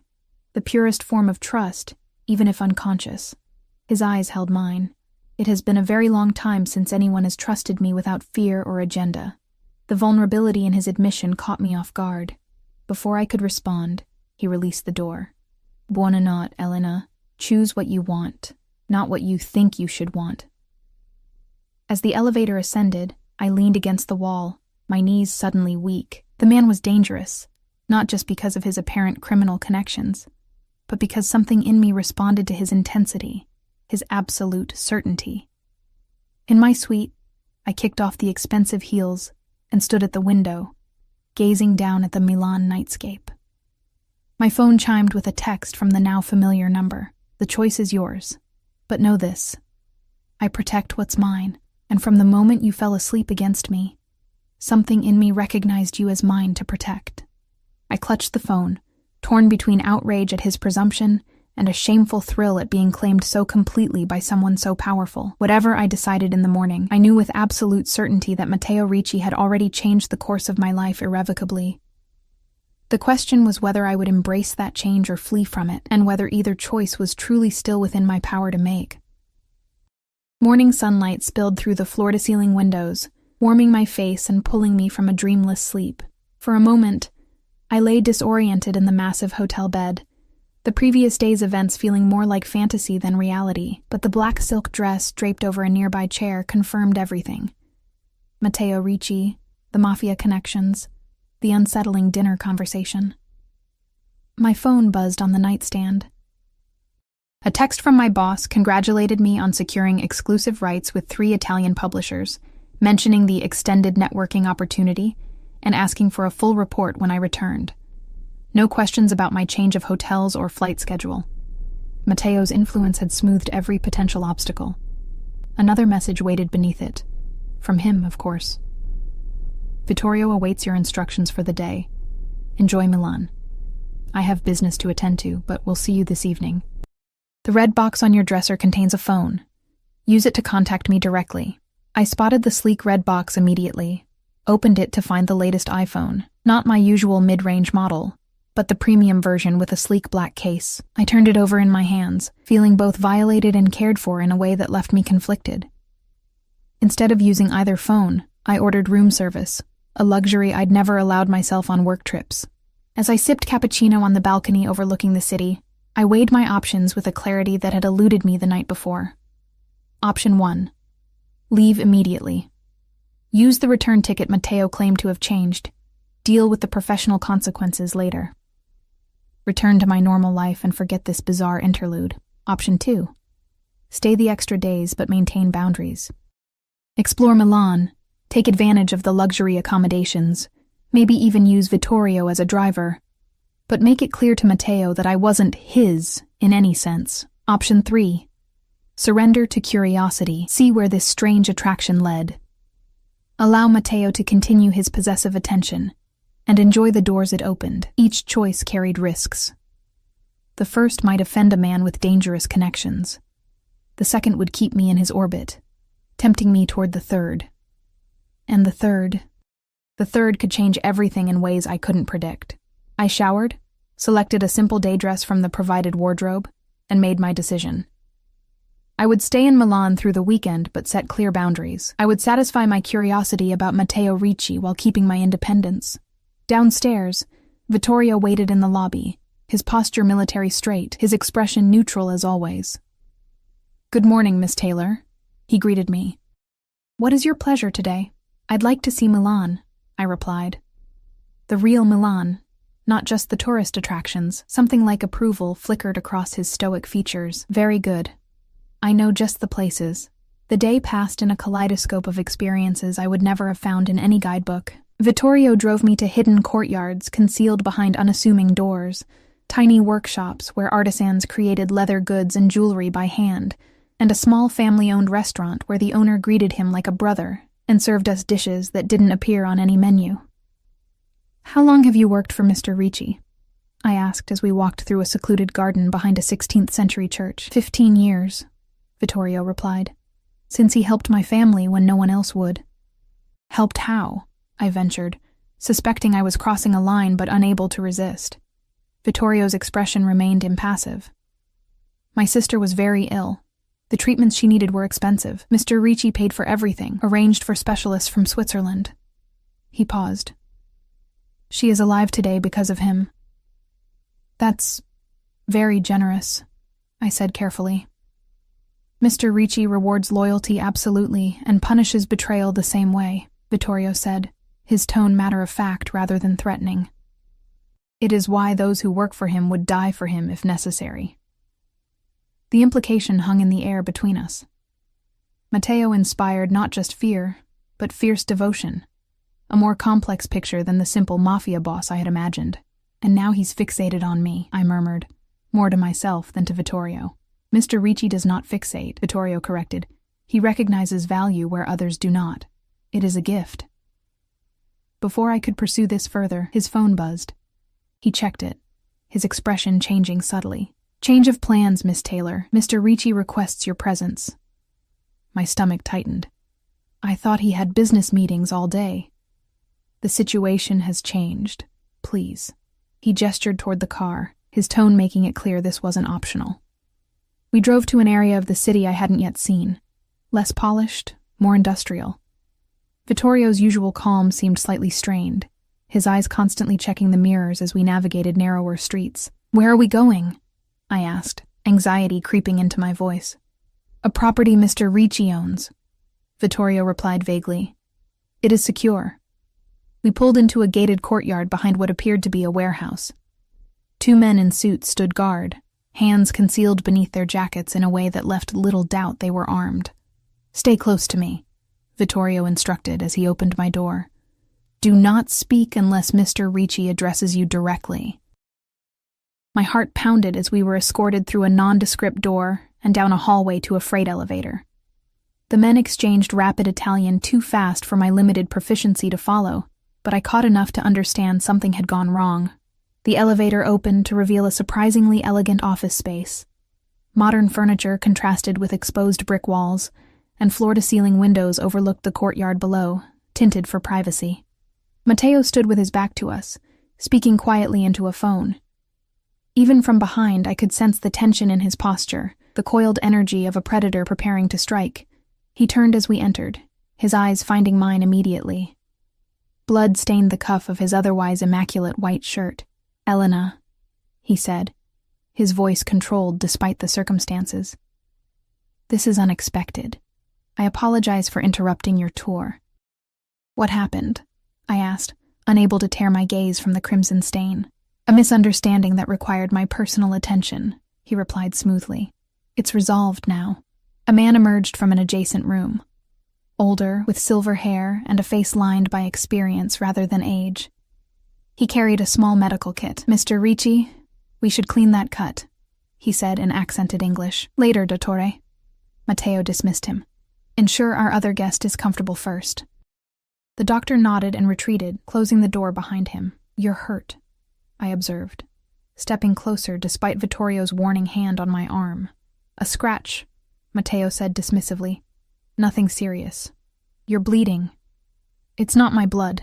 The purest form of trust, even if unconscious." His eyes held mine. "It has been a very long time since anyone has trusted me without fear or agenda." The vulnerability in his admission caught me off guard. Before I could respond, he released the door. "Buonanotte, Elena. Choose what you want, not what you think you should want." As the elevator ascended, I leaned against the wall, my knees suddenly weak. The man was dangerous, not just because of his apparent criminal connections, but because something in me responded to his intensity, his absolute certainty. In my suite, I kicked off the expensive heels and stood at the window, gazing down at the Milan nightscape. My phone chimed with a text from the now familiar number. "The choice is yours. But know this. I protect what's mine, and from the moment you fell asleep against me, something in me recognized you as mine to protect." I clutched the phone, torn between outrage at his presumption and a shameful thrill at being claimed so completely by someone so powerful. Whatever I decided in the morning, I knew with absolute certainty that Matteo Ricci had already changed the course of my life irrevocably. The question was whether I would embrace that change or flee from it, and whether either choice was truly still within my power to make. Morning sunlight spilled through the floor-to-ceiling windows, warming my face and pulling me from a dreamless sleep. For a moment, I lay disoriented in the massive hotel bed, the previous day's events feeling more like fantasy than reality, but the black silk dress draped over a nearby chair confirmed everything. Matteo Ricci, the Mafia connections, the unsettling dinner conversation. My phone buzzed on the nightstand. A text from my boss congratulated me on securing exclusive rights with 3 Italian publishers, mentioning the extended networking opportunity, and asking for a full report when I returned. No questions about my change of hotels or flight schedule. Matteo's influence had smoothed every potential obstacle. Another message waited beneath it. From him, of course. "Vittorio awaits your instructions for the day. Enjoy Milan. I have business to attend to, but we'll see you this evening. The red box on your dresser contains a phone. Use it to contact me directly. I spotted the sleek red box immediately, opened it to find the latest iPhone, not my usual mid-range model, but the premium version with a sleek black case. I turned it over in my hands, feeling both violated and cared for in a way that left me conflicted. Instead of using either phone, I ordered room service, a luxury I'd never allowed myself on work trips. As I sipped cappuccino on the balcony overlooking the city, I weighed my options with a clarity that had eluded me the night before. Option 1. Leave immediately. Use the return ticket Matteo claimed to have changed. Deal with the professional consequences later. Return to my normal life and forget this bizarre interlude. Option 2. Stay the extra days but maintain boundaries. Explore Milan, take advantage of the luxury accommodations, maybe even use Vittorio as a driver, but make it clear to Matteo that I wasn't his in any sense. Option 3. Surrender to curiosity, see where this strange attraction led. Allow Matteo to continue his possessive attention, and enjoy the doors it opened. Each choice carried risks. The first might offend a man with dangerous connections. The second would keep me in his orbit, tempting me toward the third. And the third could change everything in ways I couldn't predict. I showered, selected a simple day dress from the provided wardrobe, and made my decision. I would stay in Milan through the weekend but set clear boundaries. I would satisfy my curiosity about Matteo Ricci while keeping my independence. Downstairs, Vittorio waited in the lobby, his posture military straight, his expression neutral as always. "Good morning, Miss Taylor," he greeted me. "What is your pleasure today?" "I'd like to see Milan," I replied. The real Milan, not just the tourist attractions. Something like approval flickered across his stoic features. "Very good. I know just the places." The day passed in a kaleidoscope of experiences I would never have found in any guidebook. Vittorio drove me to hidden courtyards concealed behind unassuming doors, tiny workshops where artisans created leather goods and jewelry by hand, and a small family-owned restaurant where the owner greeted him like a brother and served us dishes that didn't appear on any menu. "How long have you worked for Mr. Ricci?" I asked as we walked through a secluded garden behind a 16th-century church. 15 years, Vittorio replied, "since he helped my family when no one else would." "Helped how?" I ventured, suspecting I was crossing a line but unable to resist. Vittorio's expression remained impassive. "My sister was very ill. The treatments she needed were expensive. Mr. Ricci paid for everything, arranged for specialists from Switzerland." He paused. "She is alive today because of him." "That's very generous," I said carefully. "Mr. Ricci rewards loyalty absolutely and punishes betrayal the same way," Vittorio said, his tone matter-of-fact rather than threatening. "It is why those who work for him would die for him if necessary." The implication hung in the air between us. Matteo inspired not just fear, but fierce devotion, a more complex picture than the simple Mafia boss I had imagined. "And now he's fixated on me," I murmured, more to myself than to Vittorio. "Mr. Ricci does not fixate," Vittorio corrected. "He recognizes value where others do not. It is a gift." Before I could pursue this further, his phone buzzed. He checked it, his expression changing subtly. "Change of plans, Miss Taylor. Mr. Ricci requests your presence." My stomach tightened. I thought he had business meetings all day. "The situation has changed. Please." He gestured toward the car, his tone making it clear this wasn't optional. We drove to an area of the city I hadn't yet seen. Less polished, more industrial. Vittorio's usual calm seemed slightly strained, his eyes constantly checking the mirrors as we navigated narrower streets. "Where are we going?" I asked, anxiety creeping into my voice. "A property Mr. Ricci owns," Vittorio replied vaguely. "It is secure." We pulled into a gated courtyard behind what appeared to be a warehouse. 2 men in suits stood guard, hands concealed beneath their jackets in a way that left little doubt they were armed. "Stay close to me," Vittorio instructed as he opened my door. "Do not speak unless Mr. Ricci addresses you directly." My heart pounded as we were escorted through a nondescript door and down a hallway to a freight elevator. The men exchanged rapid Italian too fast for my limited proficiency to follow, but I caught enough to understand something had gone wrong. The elevator opened to reveal a surprisingly elegant office space. Modern furniture contrasted with exposed brick walls, and floor-to-ceiling windows overlooked the courtyard below, tinted for privacy. Matteo stood with his back to us, speaking quietly into a phone. Even from behind, I could sense the tension in his posture, the coiled energy of a predator preparing to strike. He turned as we entered, his eyes finding mine immediately. Blood stained the cuff of his otherwise immaculate white shirt. "Elena," he said, his voice controlled despite the circumstances. "This is unexpected. I apologize for interrupting your tour." "What happened?" I asked, unable to tear my gaze from the crimson stain. "A misunderstanding that required my personal attention," he replied smoothly. "It's resolved now." A man emerged from an adjacent room. Older, with silver hair and a face lined by experience rather than age. He carried a small medical kit. "Mr. Ricci, we should clean that cut," he said in accented English. "Later, dottore." Matteo dismissed him. "Ensure our other guest is comfortable first." The doctor nodded and retreated, closing the door behind him. "You're hurt," I observed, stepping closer despite Vittorio's warning hand on my arm. "A scratch," Matteo said dismissively. "Nothing serious. You're bleeding." "It's not my blood."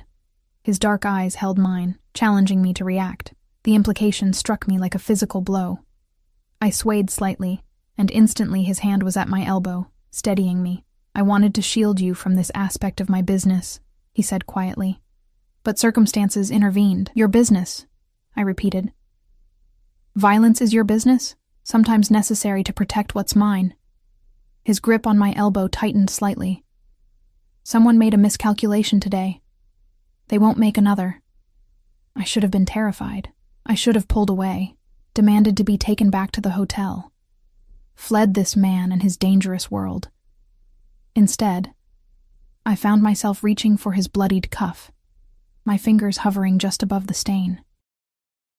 His dark eyes held mine, challenging me to react. The implication struck me like a physical blow. I swayed slightly, and instantly his hand was at my elbow, steadying me. "I wanted to shield you from this aspect of my business," he said quietly. "But circumstances intervened." "Your business," I repeated. "Violence is your business, sometimes necessary to protect what's mine." His grip on my elbow tightened slightly. "Someone made a miscalculation today. They won't make another." I should have been terrified. I should have pulled away, demanded to be taken back to the hotel, fled this man and his dangerous world. Instead, I found myself reaching for his bloodied cuff, my fingers hovering just above the stain.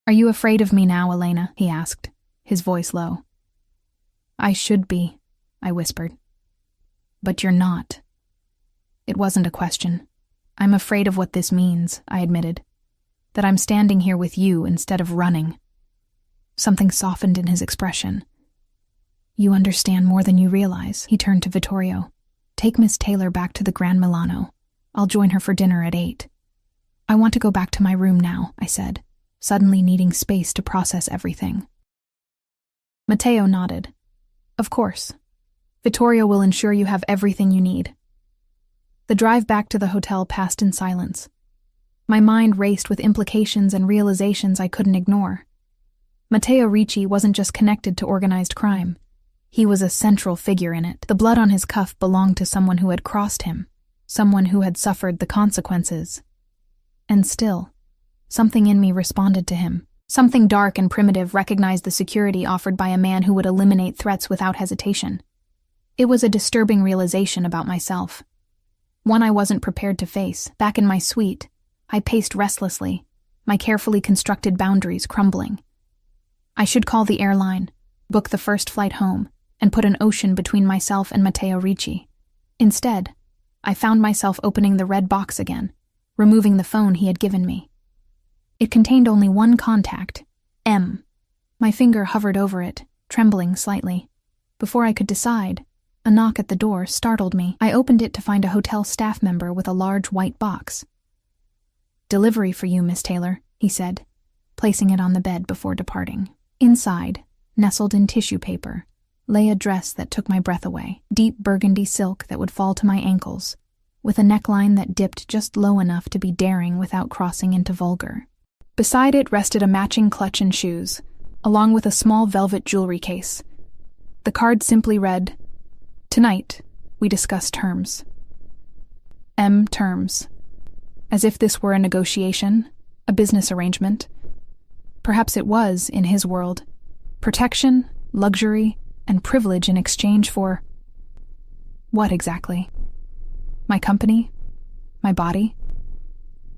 "Are you afraid of me now, Elena?" he asked, his voice low. "I should be," I whispered. "But you're not." It wasn't a question. "I'm afraid of what this means," I admitted. "That I'm standing here with you instead of running." Something softened in his expression. "You understand more than you realize," he turned to Vittorio. "Take Miss Taylor back to the Grand Milano. I'll join her for dinner at 8. "I want to go back to my room now," I said, suddenly needing space to process everything. Matteo nodded. "Of course. Vittorio will ensure you have everything you need." The drive back to the hotel passed in silence. My mind raced with implications and realizations I couldn't ignore. Matteo Ricci wasn't just connected to organized crime. He was a central figure in it. The blood on his cuff belonged to someone who had crossed him, someone who had suffered the consequences. And still, something in me responded to him. Something dark and primitive recognized the security offered by a man who would eliminate threats without hesitation. It was a disturbing realization about myself. One I wasn't prepared to face. Back in my suite, I paced restlessly, my carefully constructed boundaries crumbling. I should call the airline, book the first flight home, and put an ocean between myself and Matteo Ricci. Instead, I found myself opening the red box again, removing the phone he had given me. It contained only one contact, M. My finger hovered over it, trembling slightly. Before I could decide, a knock at the door startled me. I opened it to find a hotel staff member with a large white box. "Delivery for you, Miss Taylor," he said, placing it on the bed before departing. Inside, nestled in tissue paper, lay a dress that took my breath away, deep burgundy silk that would fall to my ankles, with a neckline that dipped just low enough to be daring without crossing into vulgar. Beside it rested a matching clutch and shoes, along with a small velvet jewelry case. The card simply read, "Tonight, we discuss terms." M. Terms. As if this were a negotiation, a business arrangement. Perhaps it was, in his world. Protection, luxury, and privilege in exchange for... what exactly? My company? My body?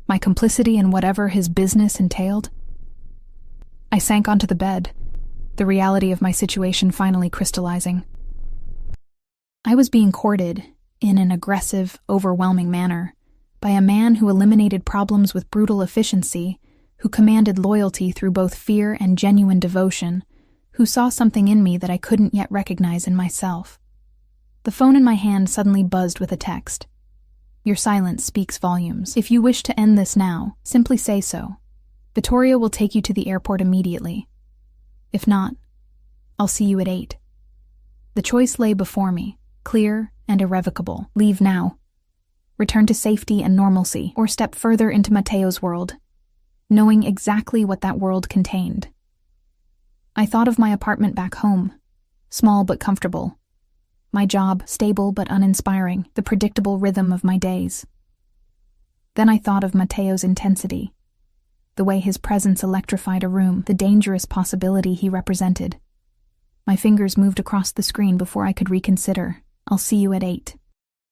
My complicity in whatever his business entailed? I sank onto the bed, the reality of my situation finally crystallizing. I was being courted, in an aggressive, overwhelming manner, by a man who eliminated problems with brutal efficiency, who commanded loyalty through both fear and genuine devotion, who saw something in me that I couldn't yet recognize in myself. The phone in my hand suddenly buzzed with a text. Your silence speaks volumes. If you wish to end this now, simply say so. Vittorio will take you to the airport immediately. If not, I'll see you at 8. The choice lay before me, clear and irrevocable. Leave now. Return to safety and normalcy, or step further into Matteo's world, knowing exactly what that world contained. I thought of my apartment back home, small but comfortable. My job, stable but uninspiring, the predictable rhythm of my days. Then I thought of Matteo's intensity, the way his presence electrified a room, the dangerous possibility he represented. My fingers moved across the screen before I could reconsider. I'll see you at 8.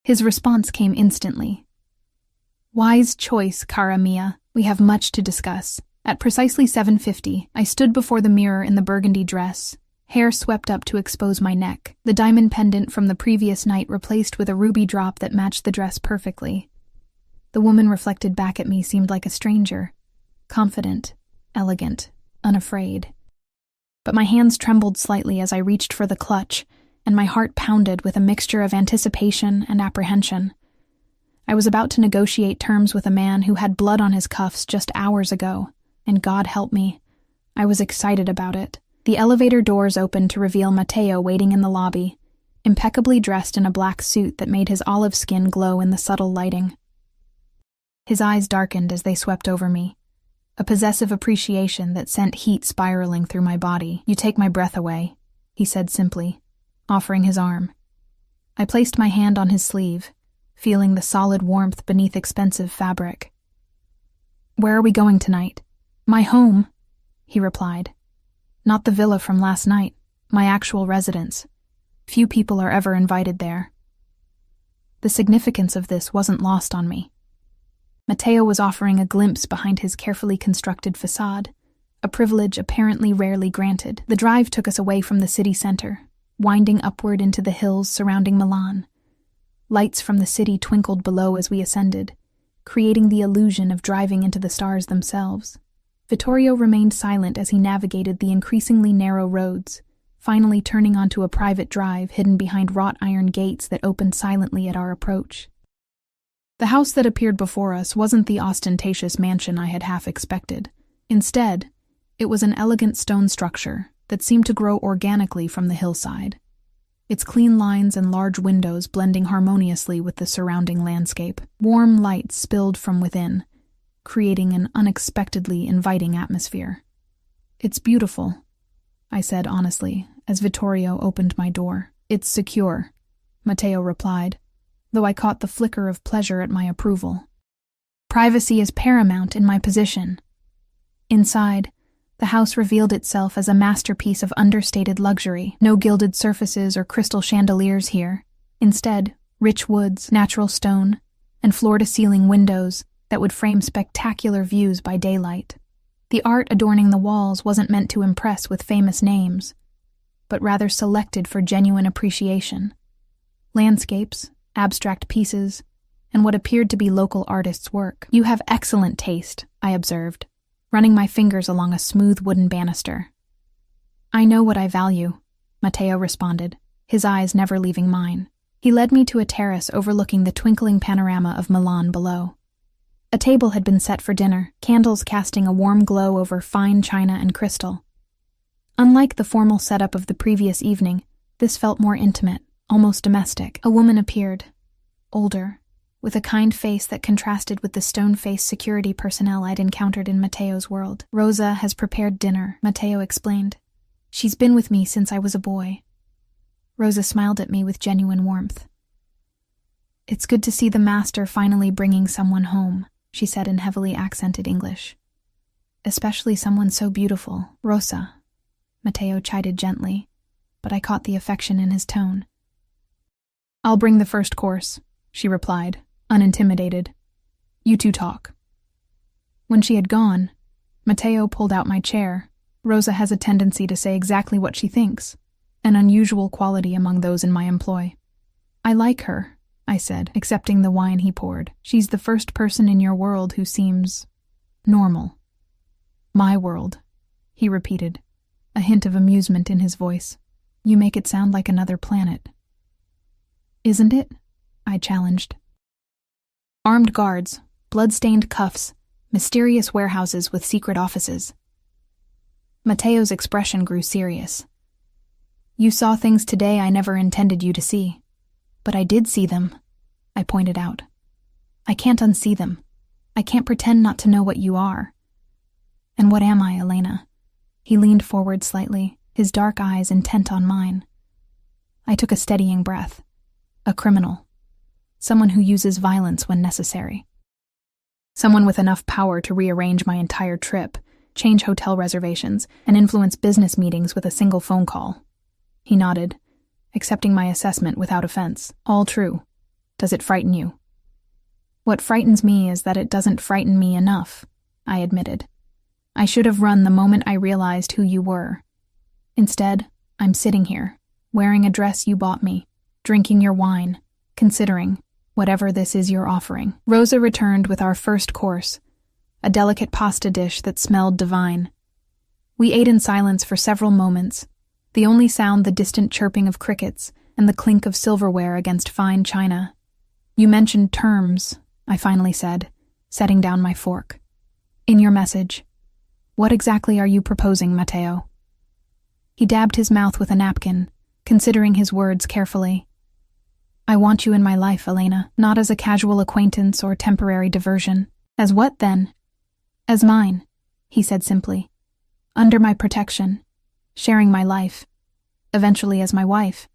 His response came instantly. Wise choice, cara mia. We have much to discuss. At precisely 7:50, I stood before the mirror in the burgundy dress, hair swept up to expose my neck, the diamond pendant from the previous night replaced with a ruby drop that matched the dress perfectly. The woman reflected back at me seemed like a stranger, confident, elegant, unafraid. But my hands trembled slightly as I reached for the clutch, and my heart pounded with a mixture of anticipation and apprehension. I was about to negotiate terms with a man who had blood on his cuffs just hours ago, and God help me, I was excited about it. The elevator doors opened to reveal Matteo waiting in the lobby, impeccably dressed in a black suit that made his olive skin glow in the subtle lighting. His eyes darkened as they swept over me, a possessive appreciation that sent heat spiraling through my body. You take my breath away, he said simply, offering his arm. I placed my hand on his sleeve, feeling the solid warmth beneath expensive fabric. Where are we going tonight? My home, he replied. Not the villa from last night, my actual residence. Few people are ever invited there. The significance of this wasn't lost on me. Matteo was offering a glimpse behind his carefully constructed facade, a privilege apparently rarely granted. The drive took us away from the city center, winding upward into the hills surrounding Milan. Lights from the city twinkled below as we ascended, creating the illusion of driving into the stars themselves. Vittorio remained silent as he navigated the increasingly narrow roads, finally turning onto a private drive hidden behind wrought iron gates that opened silently at our approach. The house that appeared before us wasn't the ostentatious mansion I had half expected. Instead, it was an elegant stone structure that seemed to grow organically from the hillside, its clean lines and large windows blending harmoniously with the surrounding landscape. Warm light spilled from within, creating an unexpectedly inviting atmosphere. It's beautiful, I said honestly, as Vittorio opened my door. It's secure, Matteo replied, though I caught the flicker of pleasure at my approval. Privacy is paramount in my position. Inside, the house revealed itself as a masterpiece of understated luxury. No gilded surfaces or crystal chandeliers here. Instead, rich woods, natural stone, and floor-to-ceiling windows that would frame spectacular views by daylight. The art adorning the walls wasn't meant to impress with famous names, but rather selected for genuine appreciation. Landscapes, abstract pieces, and what appeared to be local artists' work. You have excellent taste, I observed, running my fingers along a smooth wooden banister. I know what I value, Matteo responded, his eyes never leaving mine. He led me to a terrace overlooking the twinkling panorama of Milan below. A table had been set for dinner, candles casting a warm glow over fine china and crystal. Unlike the formal setup of the previous evening, this felt more intimate, almost domestic. A woman appeared, older, with a kind face that contrasted with the stone-faced security personnel I'd encountered in Matteo's world. Rosa has prepared dinner, Matteo explained. She's been with me since I was a boy. Rosa smiled at me with genuine warmth. It's good to see the master finally bringing someone home, she said in heavily accented English. Especially someone so beautiful, Rosa, Matteo chided gently, but I caught the affection in his tone. I'll bring the first course, she replied, unintimidated. You two talk. When she had gone, Matteo pulled out my chair. Rosa has a tendency to say exactly what she thinks, an unusual quality among those in my employ. I like her, I said, accepting the wine he poured. She's the first person in your world who seems normal. My world, he repeated, a hint of amusement in his voice. You make it sound like another planet. Isn't it? I challenged. Armed guards, blood-stained cuffs, mysterious warehouses with secret offices. Mateo's expression grew serious. You saw things today I never intended you to see. But I did see them, I pointed out. I can't unsee them. I can't pretend not to know what you are. And what am I, Elena? He leaned forward slightly, his dark eyes intent on mine. I took a steadying breath. A criminal. Someone who uses violence when necessary. Someone with enough power to rearrange my entire trip, change hotel reservations, and influence business meetings with a single phone call. He nodded, accepting my assessment without offense. All true. Does it frighten you? What frightens me is that it doesn't frighten me enough, I admitted. I should have run the moment I realized who you were. Instead, I'm sitting here, wearing a dress you bought me, drinking your wine, considering whatever this is you're offering. Rosa returned with our first course, a delicate pasta dish that smelled divine. We ate in silence for several moments, the only sound the distant chirping of crickets and the clink of silverware against fine china. You mentioned terms, I finally said, setting down my fork. In your message. What exactly are you proposing, Mateo? He dabbed his mouth with a napkin, considering his words carefully. I want you in my life, Elena, not as a casual acquaintance or temporary diversion. As what, then? As mine, he said simply. Under my protection, sharing my life, eventually as my wife.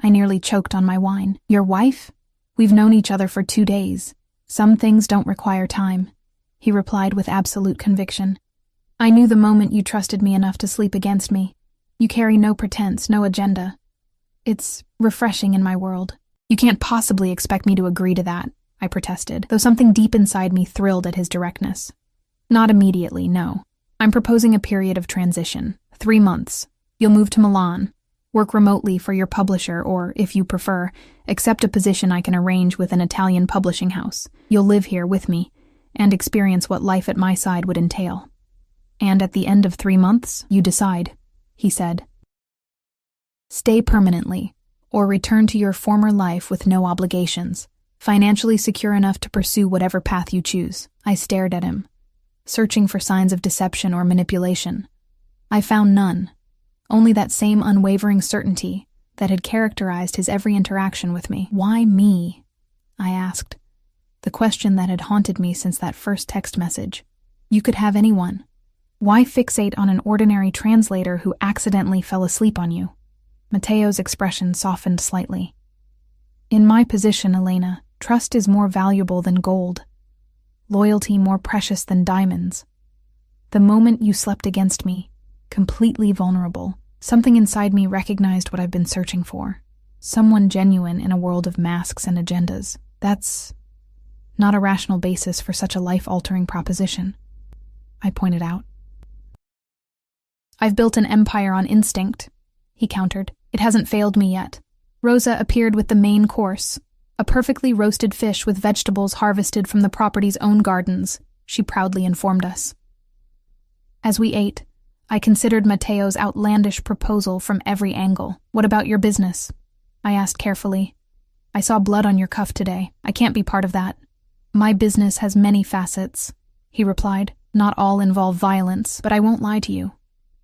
I nearly choked on my wine. Your wife? We've known each other for 2 days. Some things don't require time, he replied with absolute conviction. I knew the moment you trusted me enough to sleep against me. You carry no pretense, no agenda. It's refreshing in my world. You can't possibly expect me to agree to that, I protested, though something deep inside me thrilled at his directness. Not immediately, no. I'm proposing a period of transition. 3 months. You'll move to Milan, work remotely for your publisher, or, if you prefer, accept a position I can arrange with an Italian publishing house. You'll live here with me, and experience what life at my side would entail. And at the end of 3 months, you decide, he said. Stay permanently, or return to your former life with no obligations, financially secure enough to pursue whatever path you choose. I stared at him, searching for signs of deception or manipulation. I found none, only that same unwavering certainty that had characterized his every interaction with me. Why me? I asked, the question that had haunted me since that first text message. You could have anyone. Why fixate on an ordinary translator who accidentally fell asleep on you? Mateo's expression softened slightly. In my position, Elena, trust is more valuable than gold. Loyalty more precious than diamonds. The moment you slept against me, completely vulnerable, something inside me recognized what I've been searching for. Someone genuine in a world of masks and agendas. That's not a rational basis for such a life-altering proposition, I pointed out. I've built an empire on instinct, he countered. It hasn't failed me yet. Rosa appeared with the main course, a perfectly roasted fish with vegetables harvested from the property's own gardens, she proudly informed us. As we ate, I considered Mateo's outlandish proposal from every angle. What about your business? I asked carefully. I saw blood on your cuff today. I can't be part of that. My business has many facets, he replied. Not all involve violence, but I won't lie to you.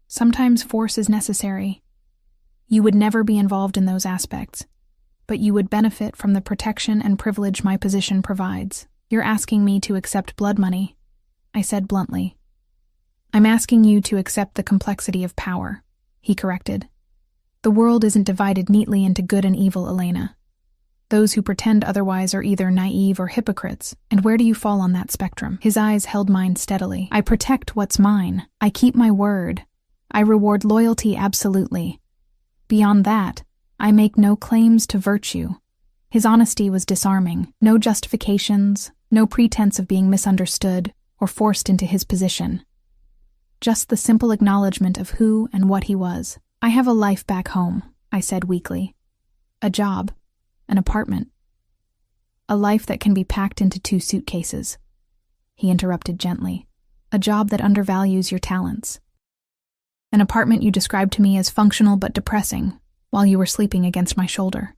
Sometimes force is necessary. You would never be involved in those aspects, but you would benefit from the protection and privilege my position provides. You're asking me to accept blood money, I said bluntly. I'm asking you to accept the complexity of power, he corrected. The world isn't divided neatly into good and evil, Elena. Those who pretend otherwise are either naive or hypocrites, and where do you fall on that spectrum? His eyes held mine steadily. I protect what's mine. I keep my word. I reward loyalty absolutely. Beyond that, I make no claims to virtue. His honesty was disarming. No justifications, no pretense of being misunderstood or forced into his position. Just the simple acknowledgement of who and what he was. I have a life back home, I said weakly. A job, an apartment. A life that can be packed into 2 suitcases. He interrupted gently. A job that undervalues your talents. An apartment you described to me as functional but depressing while you were sleeping against my shoulder.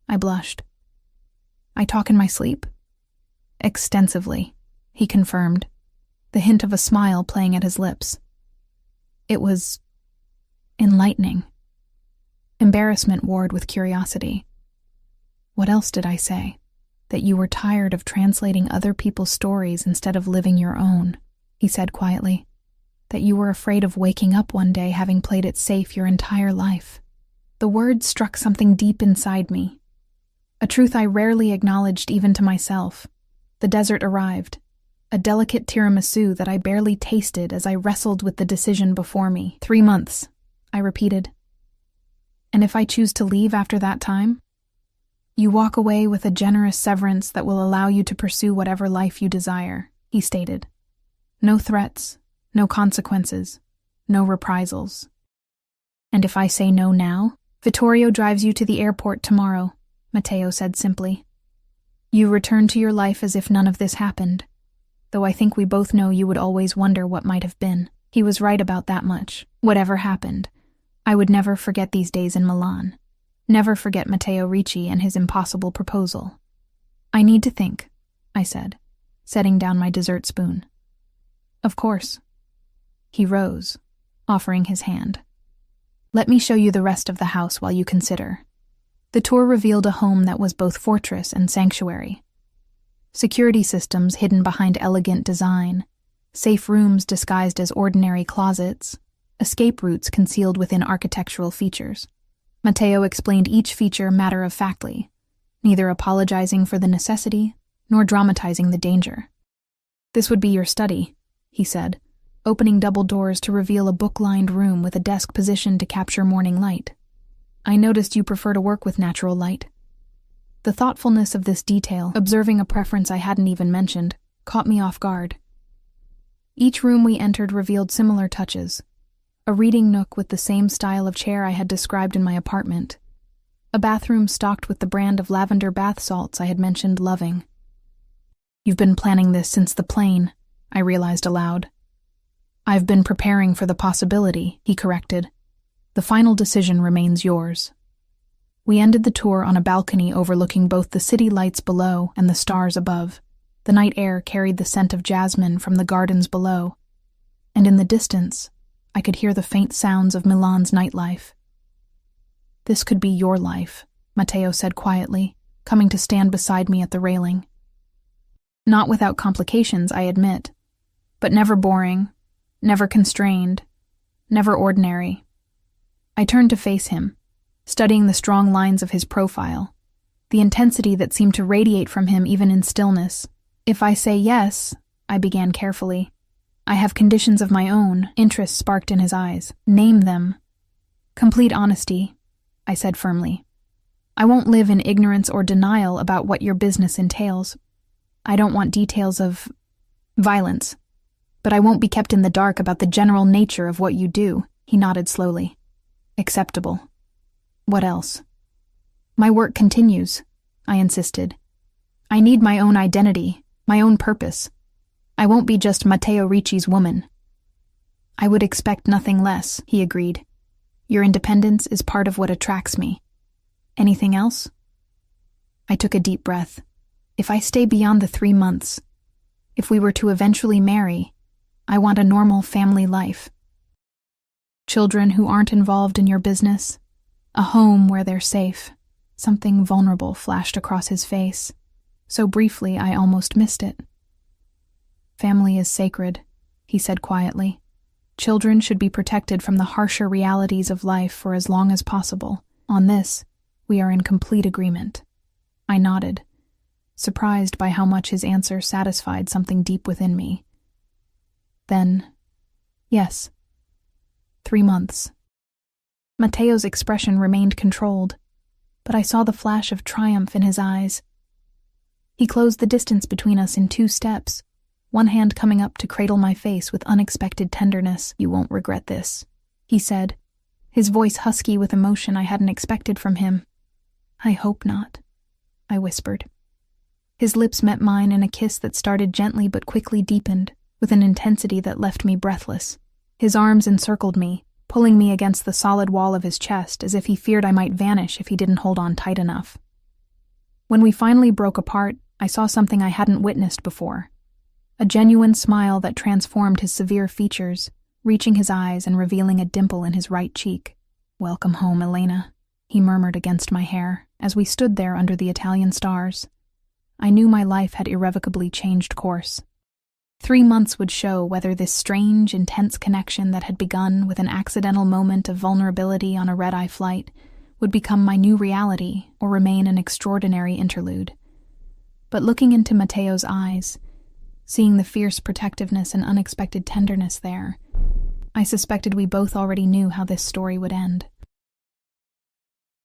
I blushed. I talk in my sleep? Extensively, he confirmed, the hint of a smile playing at his lips. It was enlightening. Embarrassment warred with curiosity. What else did I say? That you were tired of translating other people's stories instead of living your own, he said quietly. That you were afraid of waking up one day having played it safe your entire life. The words struck something deep inside me. A truth I rarely acknowledged even to myself. The desert arrived. A delicate tiramisu that I barely tasted as I wrestled with the decision before me. 3 months, I repeated. And if I choose to leave after that time? You walk away with a generous severance that will allow you to pursue whatever life you desire, he stated. No threats, no consequences, no reprisals. And if I say no now? Vittorio drives you to the airport tomorrow, Matteo said simply. You return to your life as if none of this happened, though I think we both know you would always wonder what might have been. He was right about that much. Whatever happened, I would never forget these days in Milan. Never forget Matteo Ricci and his impossible proposal. I need to think, I said, setting down my dessert spoon. Of course. He rose, offering his hand. Let me show you the rest of the house while you consider. The tour revealed a home that was both fortress and sanctuary. Security systems hidden behind elegant design, safe rooms disguised as ordinary closets, escape routes concealed within architectural features. Matteo explained each feature matter-of-factly, neither apologizing for the necessity nor dramatizing the danger. This would be your study, he said, opening double doors to reveal a book-lined room with a desk positioned to capture morning light. I noticed you prefer to work with natural light. The thoughtfulness of this detail, observing a preference I hadn't even mentioned, caught me off guard. Each room we entered revealed similar touches. A reading nook with the same style of chair I had described in my apartment. A bathroom stocked with the brand of lavender bath salts I had mentioned loving. You've been planning this since the plane, I realized aloud. I've been preparing for the possibility, he corrected. The final decision remains yours. We ended the tour on a balcony overlooking both the city lights below and the stars above. The night air carried the scent of jasmine from the gardens below, and in the distance, I could hear the faint sounds of Milan's nightlife. This could be your life, Matteo said quietly, coming to stand beside me at the railing. Not without complications, I admit, but never boring, never constrained, never ordinary. I turned to face him, studying the strong lines of his profile, the intensity that seemed to radiate from him even in stillness. If I say yes, I began carefully. I have conditions of my own, interest sparked in his eyes. Name them. Complete honesty, I said firmly. I won't live in ignorance or denial about what your business entails. I don't want details of violence, but I won't be kept in the dark about the general nature of what you do, he nodded slowly. Acceptable. What else? My work continues, I insisted. I need my own identity, my own purpose. I won't be just Matteo Ricci's woman. I would expect nothing less, he agreed. Your independence is part of what attracts me. Anything else? I took a deep breath. If I stay beyond the 3 months, if we were to eventually marry, I want a normal family life. Children who aren't involved in your business, a home where they're safe. Something vulnerable flashed across his face, so briefly I almost missed it. Family is sacred, he said quietly. Children should be protected from the harsher realities of life for as long as possible. On this, we are in complete agreement. I nodded, surprised by how much his answer satisfied something deep within me. Then, yes. 3 months. Matteo's expression remained controlled, but I saw the flash of triumph in his eyes. He closed the distance between us in 2 steps, one hand coming up to cradle my face with unexpected tenderness. You won't regret this, he said, his voice husky with emotion I hadn't expected from him. I hope not, I whispered. His lips met mine in a kiss that started gently but quickly deepened. with an intensity that left me breathless. His arms encircled me, pulling me against the solid wall of his chest as if he feared I might vanish if he didn't hold on tight enough. When we finally broke apart, I saw something I hadn't witnessed before. A genuine smile that transformed his severe features, reaching his eyes and revealing a dimple in his right cheek. "Welcome home, Elena," he murmured against my hair as we stood there under the Italian stars. I knew my life had irrevocably changed course. 3 months would show whether this strange, intense connection that had begun with an accidental moment of vulnerability on a red-eye flight would become my new reality or remain an extraordinary interlude. But looking into Matteo's eyes, seeing the fierce protectiveness and unexpected tenderness there, I suspected we both already knew how this story would end.